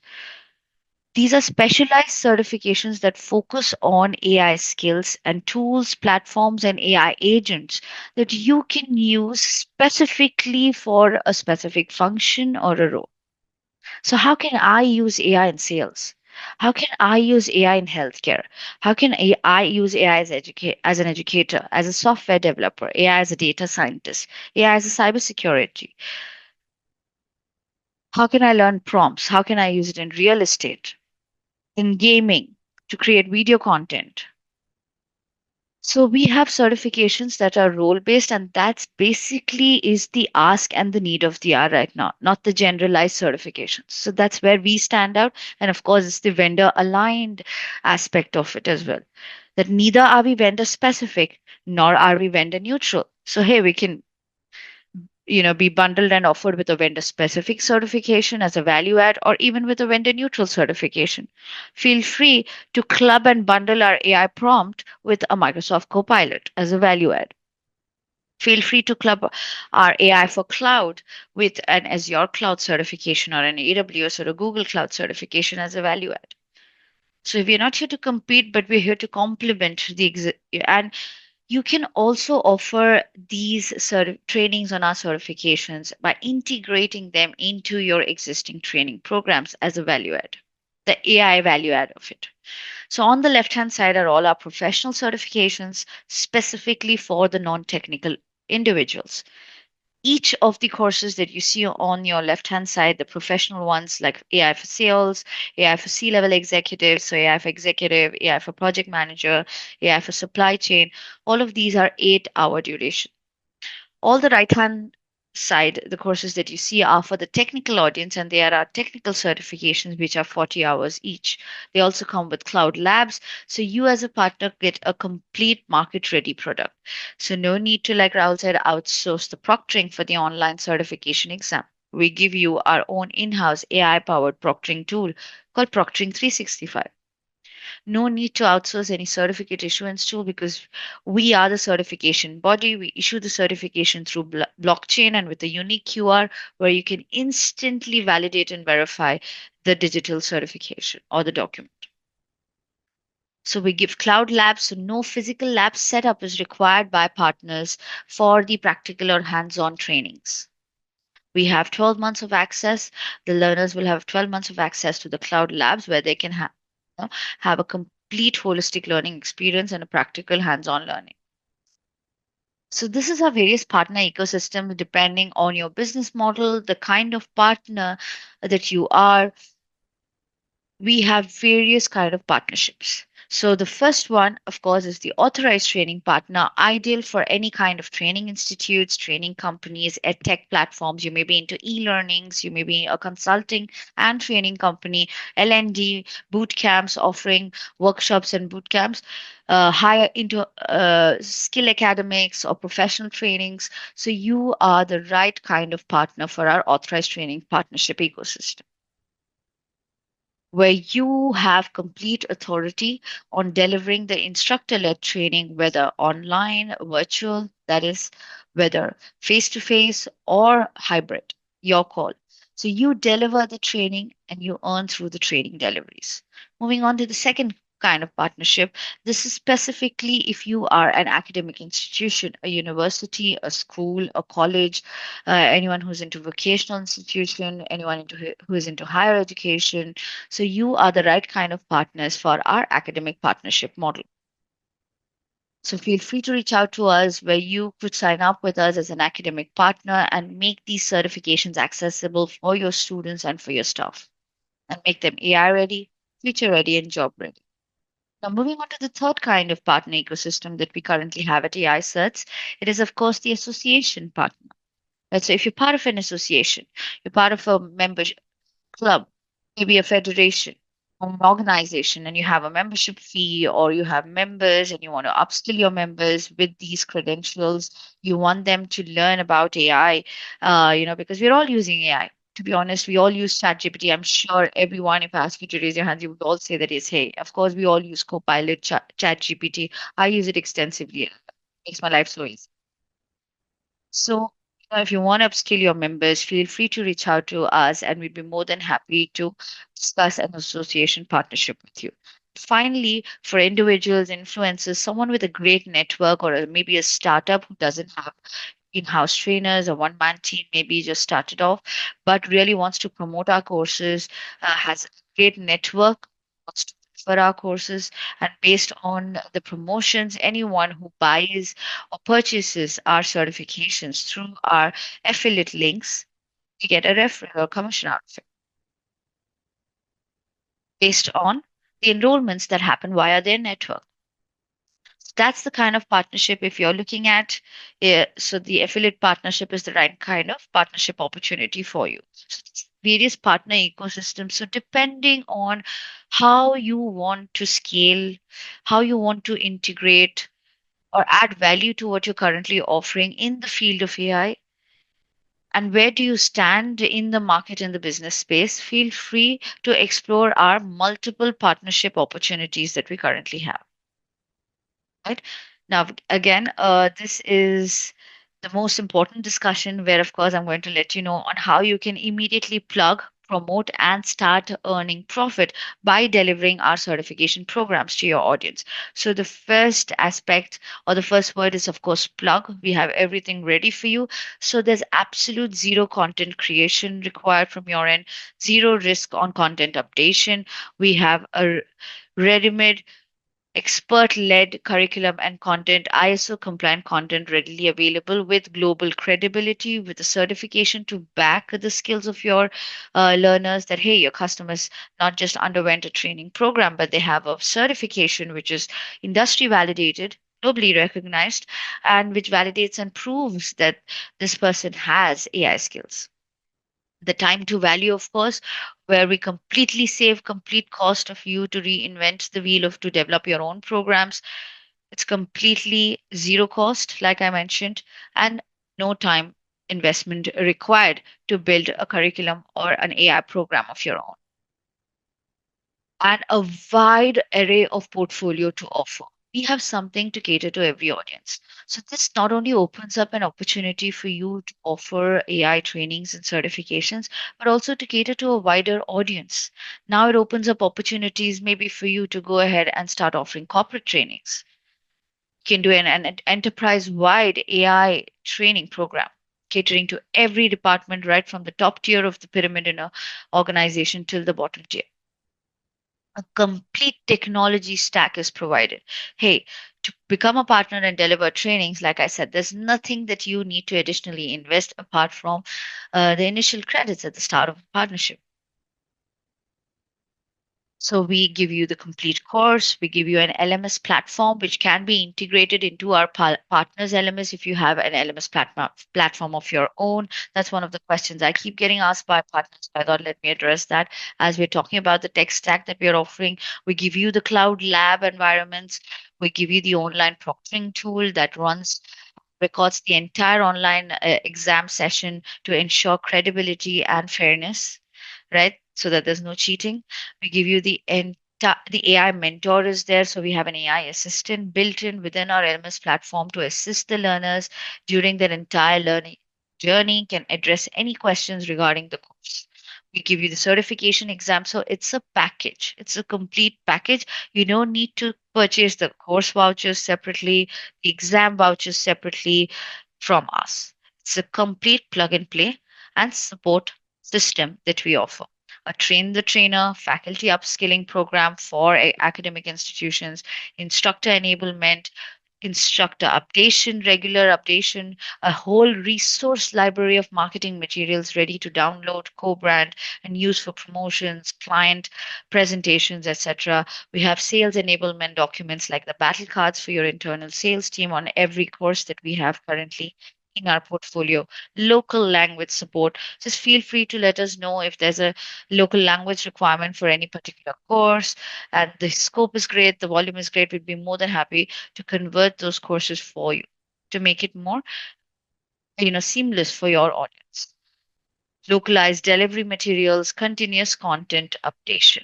These are specialized certifications that focus on AI skills and tools, platforms, and AI agents that you can use specifically for a specific function or a role. So, how can I use AI in sales? How can I use AI in healthcare? How can AI use AI as an educator, as a software developer, AI as a data scientist, AI as a cybersecurity? How can I learn prompts? How can I use it in real estate, in gaming, to create video content? So we have certifications that are role based, and that's basically is the ask and the need of the hour right now, not the generalized certifications. So that's where we stand out. And of course, it's the vendor aligned aspect of it as well. That neither are we vendor specific nor are we vendor neutral. So hey, we can be bundled and offered with a vendor specific certification as a value add, or even with a vendor neutral certification. Feel free to club and bundle our AI prompt with a Microsoft Copilot as a value add. Feel free to club our AI for cloud with an Azure cloud certification or an AWS or a Google cloud certification as a value add. So we're not here to compete, but we're here to complement and you can also offer these trainings on our certifications by integrating them into your existing training programs as a value add, the AI value add of it. So, on the left hand side are all our professional certifications specifically for the non technical individuals. Each of the courses that you see on your left hand side, the professional ones like AI for sales, AI for C level executives, so AI for executive, AI for project manager, AI for supply chain, all of these are 8 hour duration. All the right hand side, the courses that you see are for the technical audience, and there are technical certifications which are 40 hours each. They also come with cloud labs, so you as a partner get a complete market ready product. So no need to, like Rahul said, outsource the proctoring for the online certification exam. We give you our own in-house AI powered proctoring tool called Proctoring 365. No need to outsource any certificate issuance tool, because we are the certification body. We issue the certification through blockchain and with a unique QR where you can instantly validate and verify the digital certification or the document. So we give cloud labs, so no physical lab setup is required by partners for the practical or hands-on trainings. We have 12 months of access. The learners will have 12 months of access to the cloud labs where they can have a complete holistic learning experience and a practical hands-on learning. So this is our various partner ecosystem depending on your business model, the kind of partner that you are. We have various kind of partnerships. So the first one, of course, is the authorized training partner, ideal for any kind of training institutes, training companies, edtech platforms. You may be into e-learnings, you may be a consulting and training company, L&D, boot camps, offering workshops and boot camps, higher into skill academics or professional trainings. So you are the right kind of partner for our authorized training partnership ecosystem, where you have complete authority on delivering the instructor led training, whether online, virtual, that is, whether face to face or hybrid, your call. So you deliver the training and you earn through the training deliveries. Moving on to the second kind of partnership, this is specifically if you are an academic institution, a university, a school, a college, anyone who's into vocational institution, anyone who is into higher education, so you are the right kind of partners for our academic partnership model. So feel free to reach out to us where you could sign up with us as an academic partner and make these certifications accessible for your students and for your staff and make them AI ready, future ready, and job ready. Now, moving on to the third kind of partner ecosystem that we currently have at AICERTs, it is, of course, the association partner. Right? So if you're part of an association, you're part of a membership club, maybe a federation, or an organization, and you have a membership fee or you have members and you want to upskill your members with these credentials, you want them to learn about AI, because we're all using AI. To be honest, we all use ChatGPT. I'm sure everyone, if I ask you to raise your hands, you would all say that is, hey, of course, we all use Copilot, ChatGPT. I use it extensively. It makes my life so easy. So, if you want to upskill your members, feel free to reach out to us, and we'd be more than happy to discuss an association partnership with you. Finally, for individuals, influencers, someone with a great network or maybe a startup who doesn't have in-house trainers, a one-man team, maybe just started off, but really wants to promote our courses, has a great network, wants to offer our courses, and based on the promotions, anyone who buys or purchases our certifications through our affiliate links, we get a referral or commission out of it based on the enrollments that happen via their network. That's the kind of partnership if you're looking at. So the affiliate partnership is the right kind of partnership opportunity for you. So it's various partner ecosystems. So depending on how you want to scale, how you want to integrate or add value to what you're currently offering in the field of AI, and where do you stand in the market in the business space, feel free to explore our multiple partnership opportunities that we currently have. Right? Now, again, this is the most important discussion where, of course, I'm going to let you know on how you can immediately plug, promote, and start earning profit by delivering our certification programs to your audience. So, the first aspect or the first word is, of course, plug. We have everything ready for you. So, there's absolute zero content creation required from your end, zero risk on content updation. We have a ready-made expert led curriculum and content, ISO compliant content readily available with global credibility, with a certification to back the skills of your learners that, hey, your customers not just underwent a training program, but they have a certification which is industry validated, globally recognized, and which validates and proves that this person has AI skills. The time to value, of course, where we completely save complete cost of you to reinvent the wheel of to develop your own programs. It's completely zero cost, like I mentioned, and no time investment required to build a curriculum or an AI program of your own. And a wide array of portfolio to offer. we have something to cater to every audience. So this not only opens up an opportunity for you to offer AI trainings and certifications, but also to cater to a wider audience. Now it opens up opportunities maybe for you to go ahead and start offering corporate trainings. You can do an enterprise-wide AI training program catering to every department right from the top tier of the pyramid in a organization till the bottom tier. A complete technology stack is provided. Hey, to become a partner and deliver trainings, like I said, there's nothing that you need to additionally invest apart from the initial credits at the start of a partnership. So we give you the complete course. We give you an LMS platform which can be integrated into our partners LMS if you have an LMS platform of your own. That's one of the questions I keep getting asked by partners. So I thought let me address that as we're talking about the tech stack that we're offering. We give you the cloud lab environments. We give you the online proctoring tool that records the entire online exam session to ensure credibility and fairness, right? So that there's no cheating. We give you the AI mentor is there. So we have an AI assistant built in within our LMS platform to assist the learners during their entire learning journey, can address any questions regarding the course. We give you the certification exam. So it's a package. It's a complete package. You don't need to purchase the course vouchers separately, the exam vouchers separately from us. It's a complete plug and play and support system that we offer. A train the trainer, faculty upskilling program for academic institutions, instructor enablement, instructor updation, regular updation, a whole resource library of marketing materials ready to download, co-brand, and use for promotions, client presentations, etc. We have sales enablement documents like the battle cards for your internal sales team on every course that we have currently in our portfolio. Local language support. Just feel free to let us know if there's a local language requirement for any particular course. And the scope is great, the volume is great. We'd be more than happy to convert those courses for you to make it more, seamless for your audience. Localized delivery materials, continuous content updation.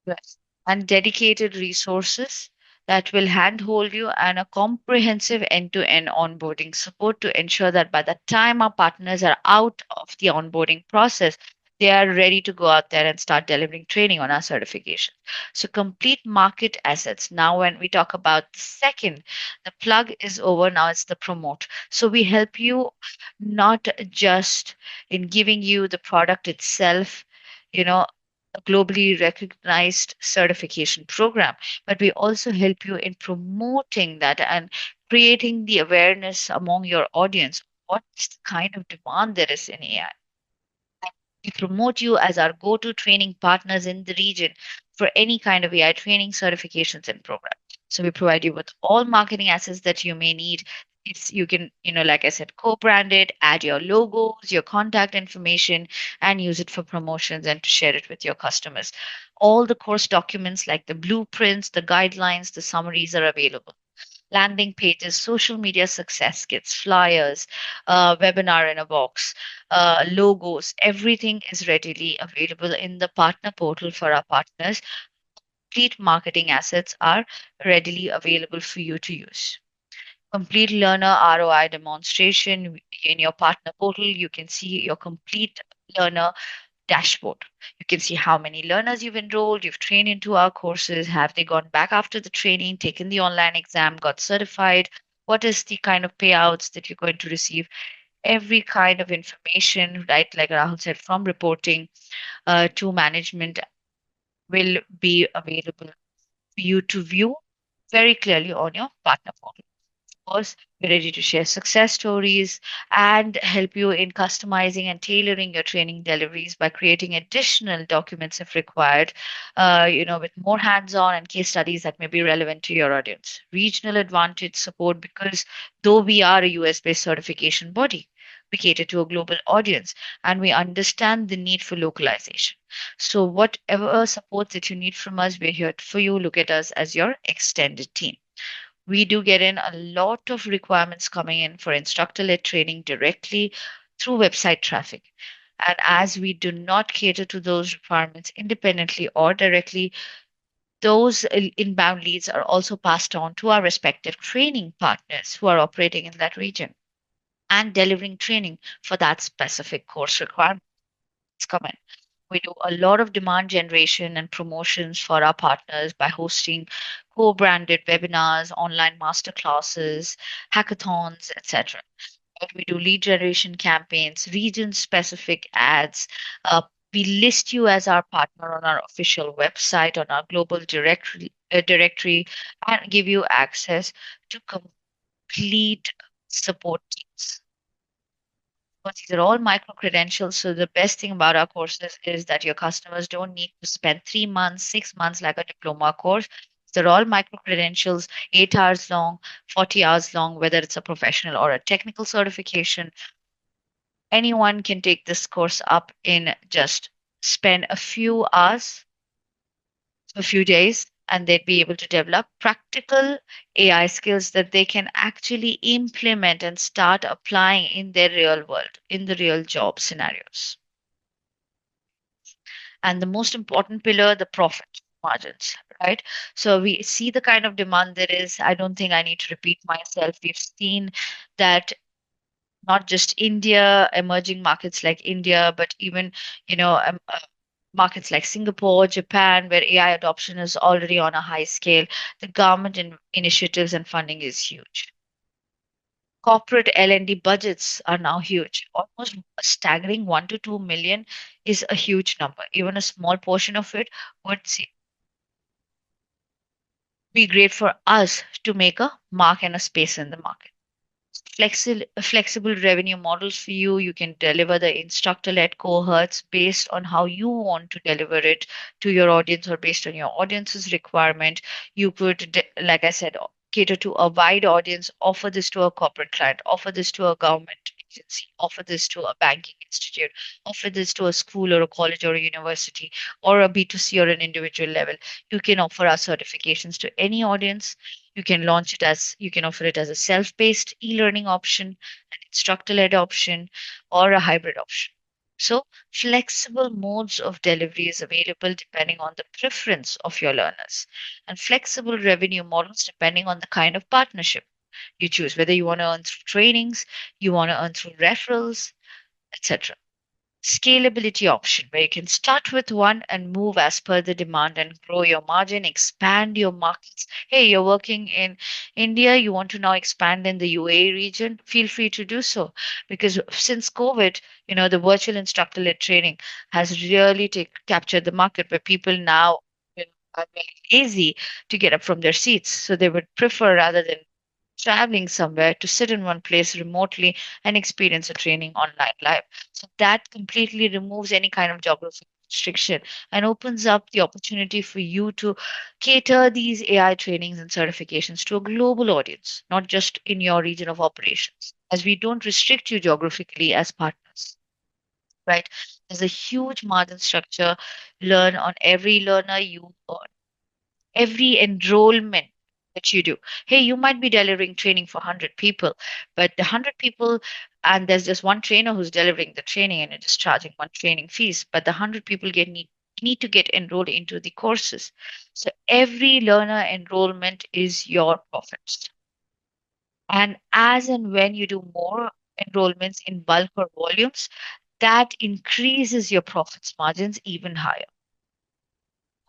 Yes. And dedicated resources that will handhold you and a comprehensive end-to-end onboarding support to ensure that by the time our partners are out of the onboarding process, they are ready to go out there and start delivering training on our certification. So complete market assets. Now, when we talk about the second, the plug is over. Now it's the promote. So we help you not just in giving you the product itself, you know, a globally recognized certification program, but we also help you in promoting that and creating the awareness among your audience. What is the kind of demand there is in AI? We promote you as our go-to training partners in the region for any kind of AI training certifications and programs. So we provide you with all marketing assets that you may need. It's you can, like I said, co-brand it, add your logos, your contact information, and use it for promotions and to share it with your customers. All the course documents like the blueprints, the guidelines, the summaries are available. Landing pages, social media success kits, flyers, webinar in a box, logos, everything is readily available in the partner portal for our partners. Complete marketing assets are readily available for you to use. Complete learner ROI demonstration in your partner portal. You can see your complete learner dashboard. You can see how many learners you've enrolled, you've trained into our courses, have they gone back after the training, taken the online exam, got certified, what is the kind of payouts that you're going to receive, every kind of information, right? Like Rahul said, from reporting to management will be available for you to view very clearly on your partner portal. Course, we're ready to share success stories and help you in customizing and tailoring your training deliveries by creating additional documents if required, with more hands-on and case studies that may be relevant to your audience. Regional advantage support because though we are a US-based certification body, we cater to a global audience and we understand the need for localization. So whatever support that you need from us, we're here for you. Look at us as your extended team. We do get in a lot of requirements coming in for instructor led training directly through website traffic. And as we do not cater to those requirements independently or directly, Those inbound leads are also passed on to our respective training partners who are operating in that region and delivering training for that specific course requirement. Come in. We do a lot of demand generation and promotions for our partners by hosting co-branded webinars, online masterclasses, hackathons, etc. We do lead generation campaigns, region-specific ads. We list you as our partner on our official website, on our global directory, and give you access to complete support teams. But these are all micro credentials. So the best thing about our courses is that your customers don't need to spend 3 months, 6 months like a diploma course. They're all micro credentials, 8 hours long, 40 hours long, whether it's a professional or a technical certification. Anyone can take this course up in just spend a few hours, a few days, and they'd be able to develop practical AI skills that they can actually implement and start applying in their real world, in the real job scenarios. And the most important pillar, the profit margins, right? So we see the kind of demand there is. I don't think I need to repeat myself. We've seen that not just India, emerging markets like India, but even, you know, markets like Singapore, Japan, where AI adoption is already on a high scale, the government initiatives and funding is huge. Corporate L&D budgets are now huge. Almost a staggering 1 to 2 million is a huge number. Even a small portion of it would be great for us to make a mark and a space in the market. Flexible revenue models for you. You can deliver the instructor-led cohorts based on how you want to deliver it to your audience or based on your audience's requirement. You could, like I said, cater to a wide audience, offer this to a corporate client, offer this to a government agency, offer this to a banking institute, offer this to a school or a college or a university or a B2C or an individual level. You can offer our certifications to any audience. You can offer it as a self-paced e-learning option, an instructor-led option, or a hybrid option. So flexible modes of delivery is available depending on the preference of your learners, and flexible revenue models depending on the kind of partnership you choose, whether you want to earn through trainings, you want to earn through referrals, etc. Scalability option where you can start with one and move as per the demand and grow your margin, expand your markets. Hey, you're working in India, you want to now expand in the UAE region, feel free to do so. Because since COVID, the virtual instructor led training has really captured the market where people now are very lazy to get up from their seats. So they would prefer rather than traveling somewhere to sit in one place remotely and experience a training online live. So that completely removes any kind of geographic restriction and opens up the opportunity for you to cater these AI trainings and certifications to a global audience, not just in your region of operations, as we don't restrict you geographically as partners. Right? There's a huge margin structure. Learn on every learner you earn every enrollment that you do. Hey, you might be delivering training for 100 people, but the 100 people, and there's just one trainer who's delivering the training and you're just charging one training fees, but the 100 people need to get enrolled into the courses. So every learner enrollment is your profits. And as and when you do more enrollments in bulk or volumes, that increases your profits margins even higher.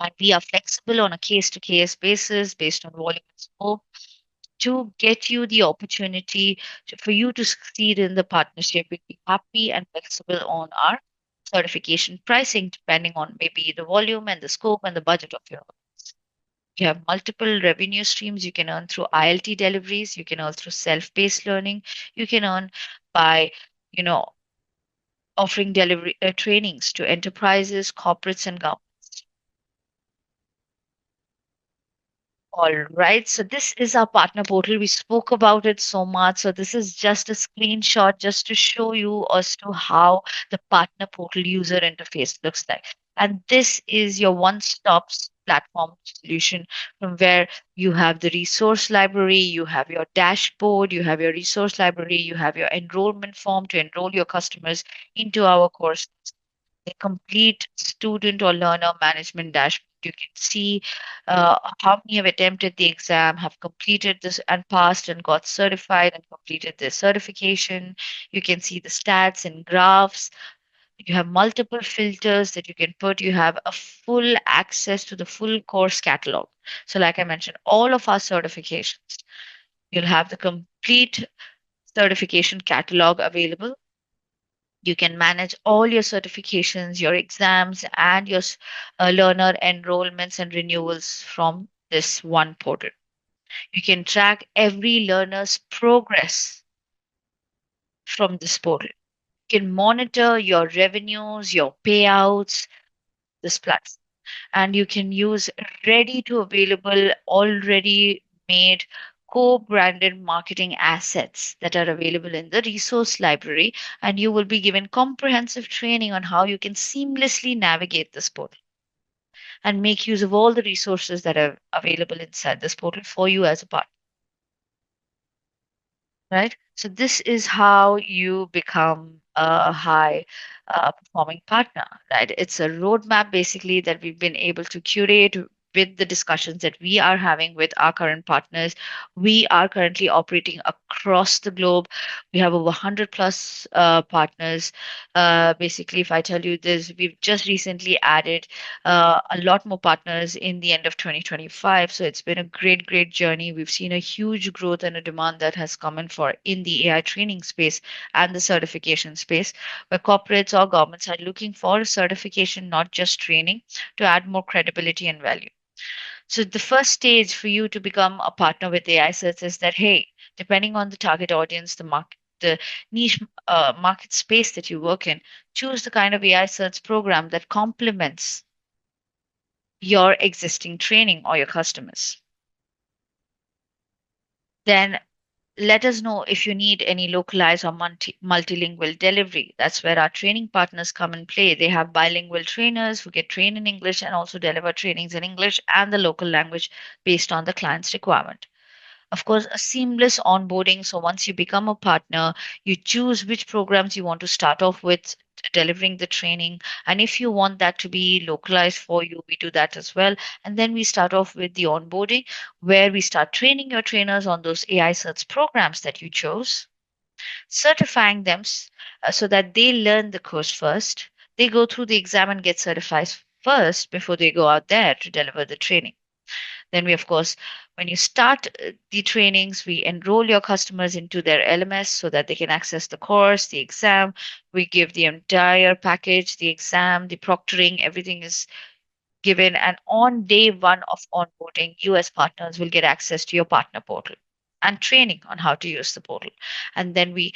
And we are flexible on a case to case basis based on volume and scope to get you the opportunity for you to succeed in the partnership. We'd be happy and flexible on our certification pricing, depending on maybe the volume and the scope and the budget of your audience. You have multiple revenue streams. You can earn through ILT deliveries. You can earn through self-paced learning. You can earn by, you know, offering delivery trainings to enterprises, corporates, and governments. All right, so this is our partner portal. We spoke about it so much. So this is just a screenshot just to show you as to how the partner portal user interface looks like. And this is your one-stop platform solution from where you have the resource library, you have your dashboard, you have your resource library, you have your enrollment form to enroll your customers into our course, the complete student or learner management dashboard You can see how many have attempted the exam, have completed this and passed and got certified and completed their certification. You can see the stats and graphs. You have multiple filters that you can put. You have a full access to the full course catalog. So, like I mentioned, all of our certifications, you'll have the complete certification catalog available. You can manage all your certifications, your exams, and your learner enrollments and renewals from this one portal. You can track every learner's progress from this portal. You can monitor your revenues, your payouts, this platform. And you can use ready to available, already made co-branded marketing assets that are available in the resource library, and you will be given comprehensive training on how you can seamlessly navigate this portal and make use of all the resources that are available inside this portal for you as a partner, right? So this is how you become a high performing partner, right? It's a roadmap basically that we've been able to curate with the discussions that we are having with our current partners. We are currently operating across the globe. We have over 100 plus partners. Basically, if I tell you this, we've just recently added a lot more partners in the end of 2025. So it's been a great, great journey. We've seen a huge growth and a demand that has come in for in the AI training space and the certification space, where corporates or governments are looking for certification, not just training, to add more credibility and value. So the first stage for you to become a partner with AICERTs is that, hey, depending on the target audience, the market, the niche market space that you work in, choose the kind of AICERTs program that complements your existing training or your customers. Then let us know if you need any localized or multilingual delivery. That's where our training partners come and play. They have bilingual trainers who get trained in English and also deliver trainings in English and the local language based on the client's requirement. Of course, a seamless onboarding. So once you become a partner, you choose which programs you want to start off with delivering the training. And if you want that to be localized for you, we do that as well. And then we start off with the onboarding, where we start training your trainers on those AI certs programs that you chose, certifying them so that they learn the course first. They go through the exam and get certified first before they go out there to deliver the training. Then we, of course, when you start the trainings, we enroll your customers into their LMS so that they can access the course, the exam. We give the entire package, the exam, the proctoring, everything is given. And on day one of onboarding, US partners will get access to your partner portal and training on how to use the portal. And then we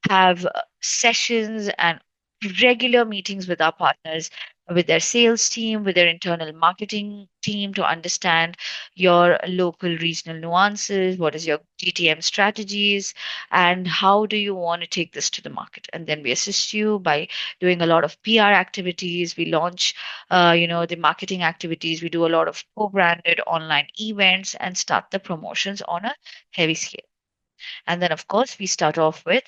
have sessions and regular meetings with our partners, with their sales team, with their internal marketing team to understand your local regional nuances, what is your GTM strategies, and how do you want to take this to the market. And then we assist you by doing a lot of PR activities. We launch, the marketing activities. We do a lot of co-branded online events and start the promotions on a heavy scale. And then, of course, we start off with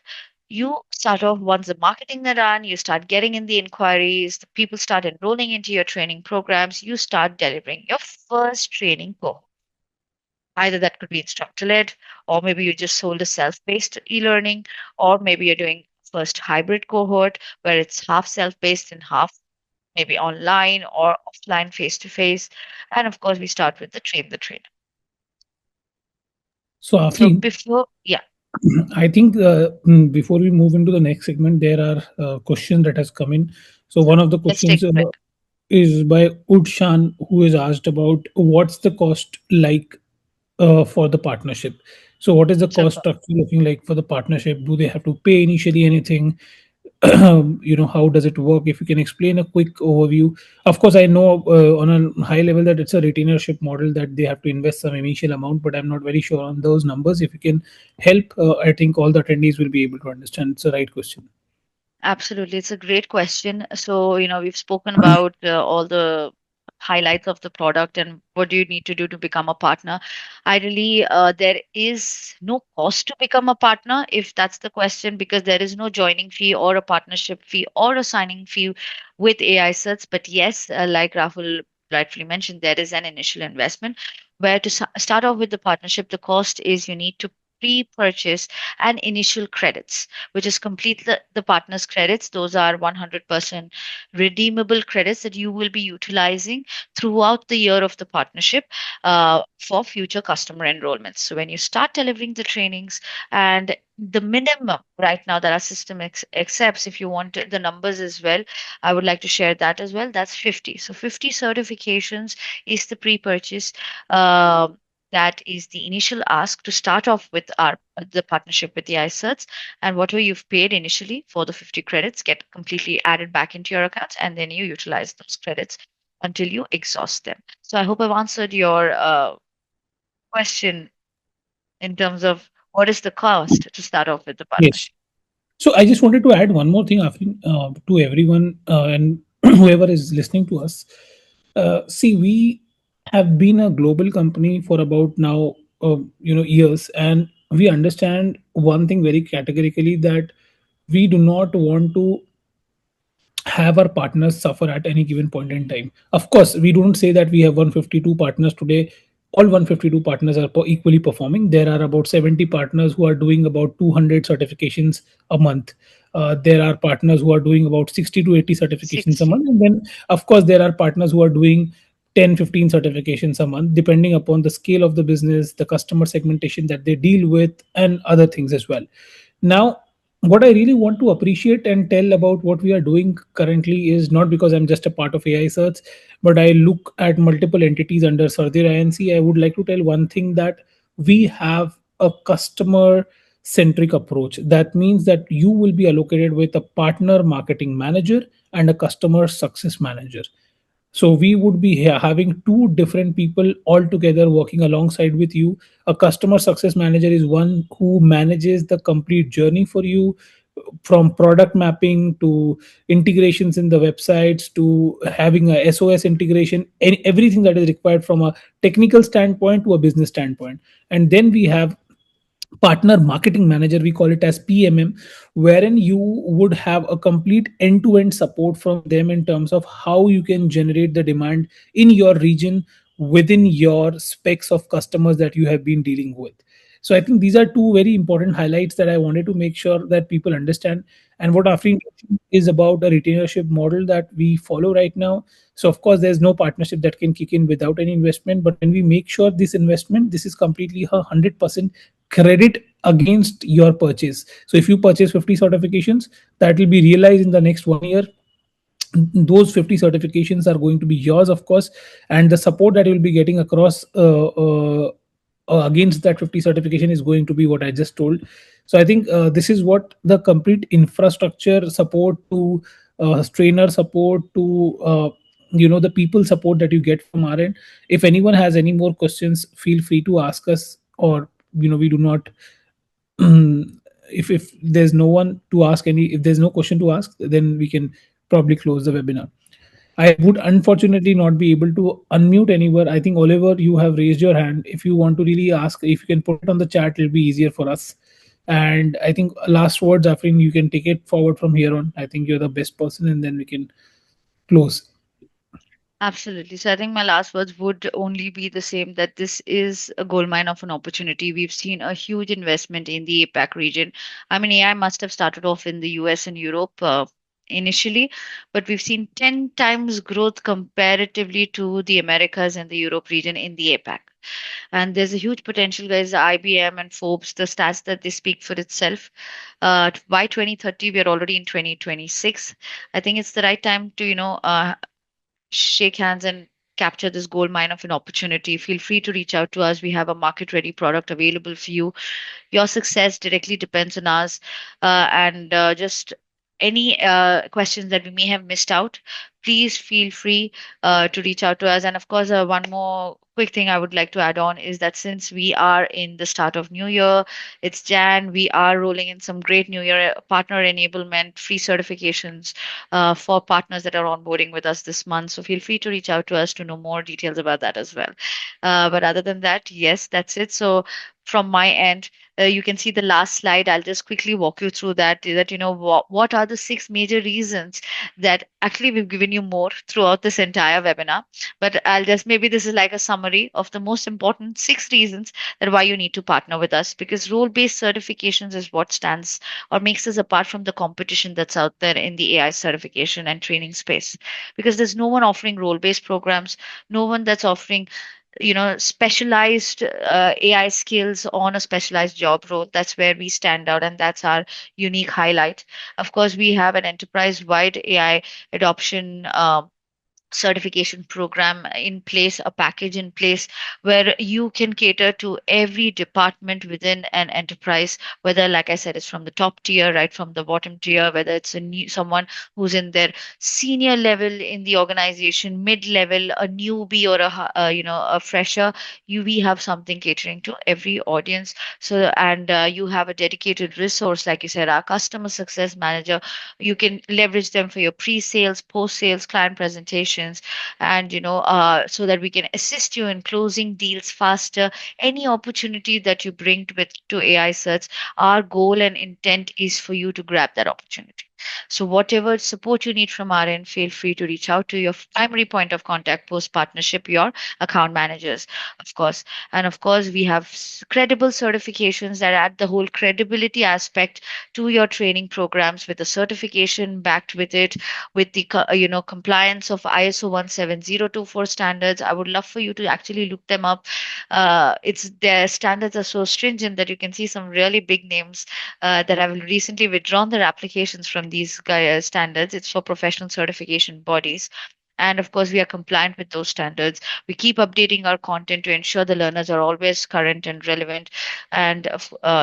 you start off once the marketing are done, you start getting in the inquiries, the people start enrolling into your training programs, you start delivering your first training cohort. Either that could be instructor led, or maybe you just sold a self paced e learning, or maybe you're doing first hybrid cohort where it's half self paced and half maybe online or offline face to face. And of course, we start with the train the trainer. So, So Afreen, before, yeah, I think before we move into the next segment, there are questions that has come in. So one of the let's take questions a break. is by Udshan, who is asked about what's the cost like for the partnership. So what is the cost Super. structure looking like for the partnership? Do they have to pay initially anything? How does it work? If you can explain a quick overview. Of course, I know on a high level that it's a retainership model, that they have to invest some initial amount, but I'm not very sure on those numbers. If you can help, I think all the attendees will be able to understand. It's the right question. Absolutely. It's a great question. So, we've spoken about all the highlights of the product and what do you need to do to become a partner. Ideally, there is no cost to become a partner, if that's the question, because there is no joining fee or a partnership fee or a signing fee with AI certs. But yes, like Rahul rightfully mentioned, there is an initial investment where to start off with the partnership, the cost is you need to pre-purchase an initial credits, which is complete the partner's credits. Those are 100% redeemable credits that you will be utilizing throughout the year of the partnership for future customer enrollments. So when you start delivering the trainings, and the minimum right now that our system accepts, if you want the numbers as well, I would like to share that as well. That's 50. So 50 certifications is the pre-purchase. That is the initial ask to start off with our the partnership with the iCerts, and whatever you've paid initially for the 50 credits get completely added back into your accounts, and then you utilize those credits until you exhaust them. So I hope I've answered your question in terms of what is the cost to start off with the Yes. partnership. So I just wanted to add one more thing, Afreen, to everyone and whoever is listening to us. See, we have been a global company for about now, years, and we understand one thing very categorically, that we do not want to have our partners suffer at any given point in time. Of course, we don't say that we have 152 partners today. All 152 partners are equally performing. There are about 70 partners who are doing about 200 certifications a month. There are partners who are doing about 60 to 80 certifications a 60. month. And then, of course, there are partners who are doing 10, 15 certifications a month, depending upon the scale of the business, the customer segmentation that they deal with, and other things as well. Now, what I really want to appreciate and tell about what we are doing currently is not because I'm just a part of AI Search, but I look at multiple entities under Sardir INC. I would like to tell one thing, that we have a customer centric approach. That means that you will be allocated with a partner marketing manager and a customer success manager. So we would be having two different people all together working alongside with you. A customer success manager is one who manages the complete journey for you, from product mapping to integrations in the websites to having a SOS integration, and everything that is required from a technical standpoint to a business standpoint. And then we have partner marketing manager, we call it as PMM, wherein you would have a complete end to end support from them in terms of how you can generate the demand in your region within your specs of customers that you have been dealing with. So I think these are two very important highlights that I wanted to make sure that people understand. And what Afreen is about a retainership model that we follow right now. So of course, there's no partnership that can kick in without any investment. But when we make sure this investment, this is completely 100% credit against your purchase. So if you purchase 50 certifications, that will be realized in the next 1 year. Those 50 certifications are going to be yours, of course, and the support that you'll be getting across against that 50 certification is going to be what I just told. So I think this is what the complete infrastructure support to trainer support to the people support that you get from our end. If anyone has any more questions, feel free to ask us, or we do not if there's no one to ask any, if there's no question to ask, then we can probably close the webinar. I would unfortunately not be able to unmute anywhere. I think Oliver, you have raised your hand. If you want to really ask, if you can put it on the chat, it'll be easier for us. And I think last words, Afrin, you can take it forward from here on. I think you're the best person, and then we can close. Absolutely. So I think my last words would only be the same, that this is a goldmine of an opportunity. We've seen a huge investment in the APAC region. I mean, AI must have started off in the US and Europe initially, but we've seen 10 times growth comparatively to the Americas and the Europe region in the APAC. And there's a huge potential, guys. IBM and Forbes, the stats that they speak for itself. By 2030, we are already in 2026. I think it's the right time to, shake hands and capture this gold mine of an opportunity. Feel free to reach out to us. We have a market ready product available for you. Your success directly depends on us. And just any questions that we may have missed out, please feel free to reach out to us. And of course, one more quick thing I would like to add on is that since we are in the start of New Year, it's Jan, we are rolling in some great New Year partner enablement, free certifications for partners that are onboarding with us this month. So feel free to reach out to us to know more details about that as well. But other than that, yes, that's it. So from my end. You can see the last slide. I'll just quickly walk you through that. That what are the six major reasons that actually we've given you more throughout this entire webinar. But I'll just maybe this is like a summary of the most important six reasons that why you need to partner with us, because role-based certifications is what stands or makes us apart from the competition that's out there in the AI certification and training space. Because there's no one offering role-based programs, no one that's offering specialized AI skills on a specialized job role. That's where we stand out, and that's our unique highlight. Of course, we have an enterprise-wide AI adoption certification program in place, a package in place where you can cater to every department within an enterprise, whether, like I said, it's from the top tier, right from the bottom tier, whether it's a new someone who's in their senior level in the organization, mid level, a newbie, or a fresher. We have something catering to every audience. So, and you have a dedicated resource, like you said, our customer success manager. You can leverage them for your pre-sales, post-sales, client presentations, and so that we can assist you in closing deals faster. Any opportunity that you bring to AI certs, our goal and intent is for you to grab that opportunity. So whatever support you need from our end, feel free to reach out to your primary point of contact post partnership, your account managers, of course. And of course, we have credible certifications that add the whole credibility aspect to your training programs, with a certification backed with it, with the compliance of ISO 17024 standards. I would love for you to actually look them up. It's Their standards are so stringent that you can see some really big names that have recently withdrawn their applications from these standards. It's for professional certification bodies. And of course, we are compliant with those standards. We keep updating our content to ensure the learners are always current and relevant. And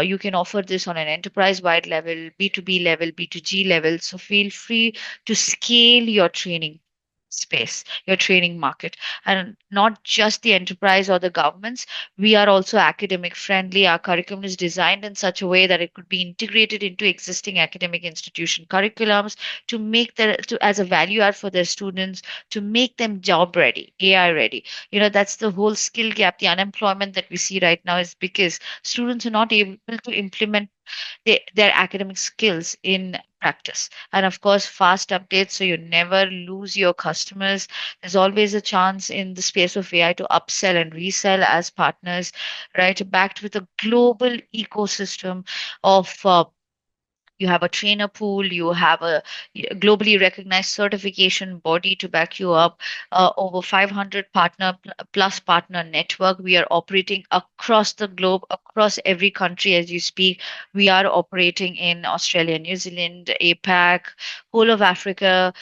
you can offer this on an enterprise wide level, B2B level, B2G level. So feel free to scale your training space, your training market, and not just the enterprise or the governments. We are also academic friendly. Our curriculum is designed in such a way that it could be integrated into existing academic institution curriculums to make as a value add for their students, to make them job ready, AI ready. That's the whole skill gap. The unemployment that we see right now is because students are not able to implement their academic skills in practice. And of course, fast updates, so you never lose your customers. There's always a chance in the space of AI to upsell and resell as partners, right? Backed with a global ecosystem of you have a trainer pool, you have a globally recognized certification body to back you up, over 500 plus partner network. We are operating across the globe, across every country as you speak. We are operating in Australia, New Zealand, APAC, whole of Africa,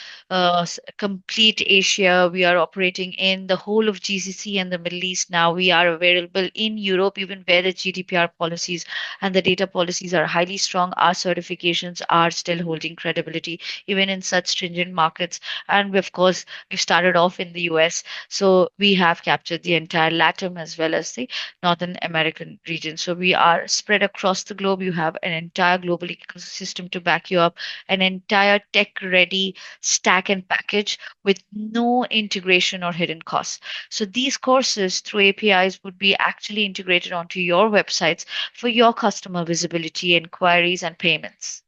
complete Asia. We are operating in the whole of GCC and the Middle East. Now we are available in Europe, even where the GDPR policies and the data policies are highly strong. Our certifications are still holding credibility even in such stringent markets. And of course, we started off in the US, so we have captured the entire LATAM as well as the Northern American region. So we are spread across the globe. You have an entire global ecosystem to back you up, an entire tech ready stack and package with no integration or hidden costs. So these courses through APIs would be actually integrated onto your websites for your customer visibility, inquiries, and payments.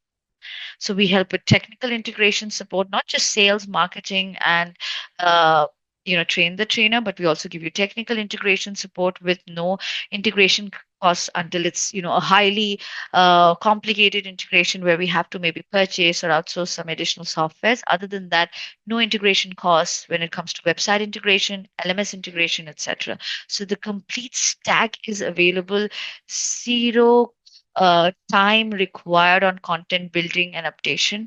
So we help with technical integration support, not just sales, marketing, and train the trainer, but we also give you technical integration support with no integration costs until it's a highly complicated integration where we have to maybe purchase or outsource some additional softwares. Other than that, no integration costs when it comes to website integration, LMS integration, etc. So the complete stack is available, zero time required on content building and updation,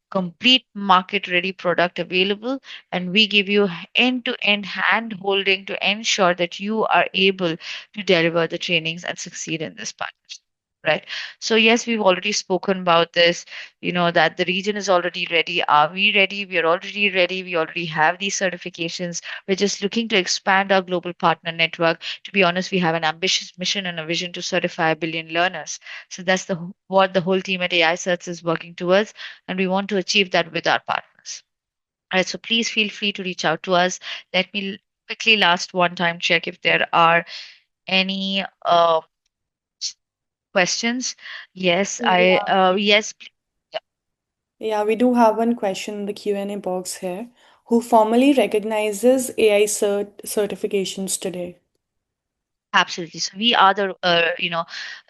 complete market ready product available, and we give you end to end hand holding to ensure that you are able to deliver the trainings and succeed in this partnership. Right. So yes, we've already spoken about this, that the region is already ready. Are we ready? We are already ready. We already have these certifications. We're just looking to expand our global partner network. To be honest, we have an ambitious mission and a vision to certify 1 billion learners. So that's what the whole team at AICERTs is working towards, and we want to achieve that with our partners. All right, so please feel free to reach out to us. Let me quickly last one time check if there are any questions. Yes, Yeah. yes. Yeah, we do have one question in the Q&A box here. Who formally recognizes AI certifications today? Absolutely. So we are the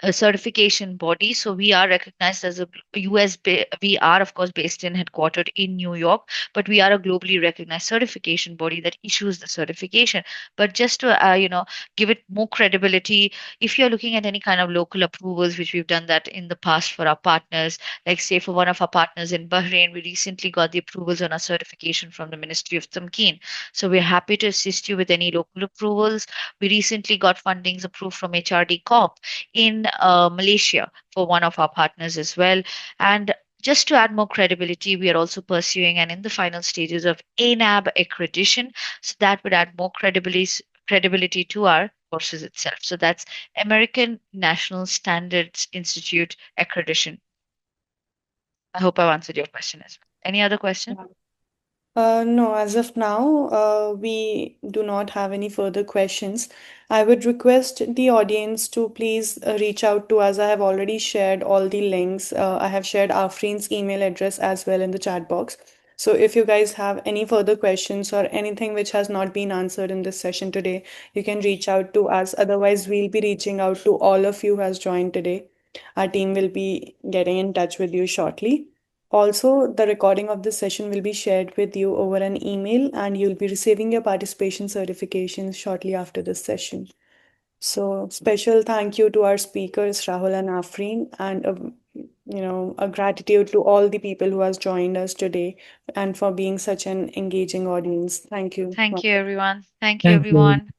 a certification body. So we are recognized as a we are of course based in headquartered in New York, but we are a globally recognized certification body that issues the certification. But just to give it more credibility, if you're looking at any kind of local approvals, which we've done that in the past for our partners, like say for one of our partners in Bahrain, we recently got the approvals on our certification from the Ministry of Tamkeen. So we're happy to assist you with any local approvals. We recently got fundings approved from HRD Corp in Malaysia for one of our partners as well. And just to add more credibility, we are also pursuing and in the final stages of ANAB accreditation. So that would add more credibility to our courses itself. So that's American National Standards Institute accreditation. I hope I've answered your question as well. Any other question? No, as of now, we do not have any further questions. I would request the audience to please reach out to us. I have already shared all the links. I have shared Afreen's email address as well in the chat box. So if you guys have any further questions or anything which has not been answered in this session today, you can reach out to us. Otherwise, we'll be reaching out to all of you who has joined today. Our team will be getting in touch with you shortly. Also, the recording of this session will be shared with you over an email, and you'll be receiving your participation certifications shortly after this session. So, special thank you to our speakers, Rahul and Afreen, and a gratitude to all the people who has joined us today and for being such an engaging audience. Thank you. Thank you, everyone. Thank you, Thank you. everyone.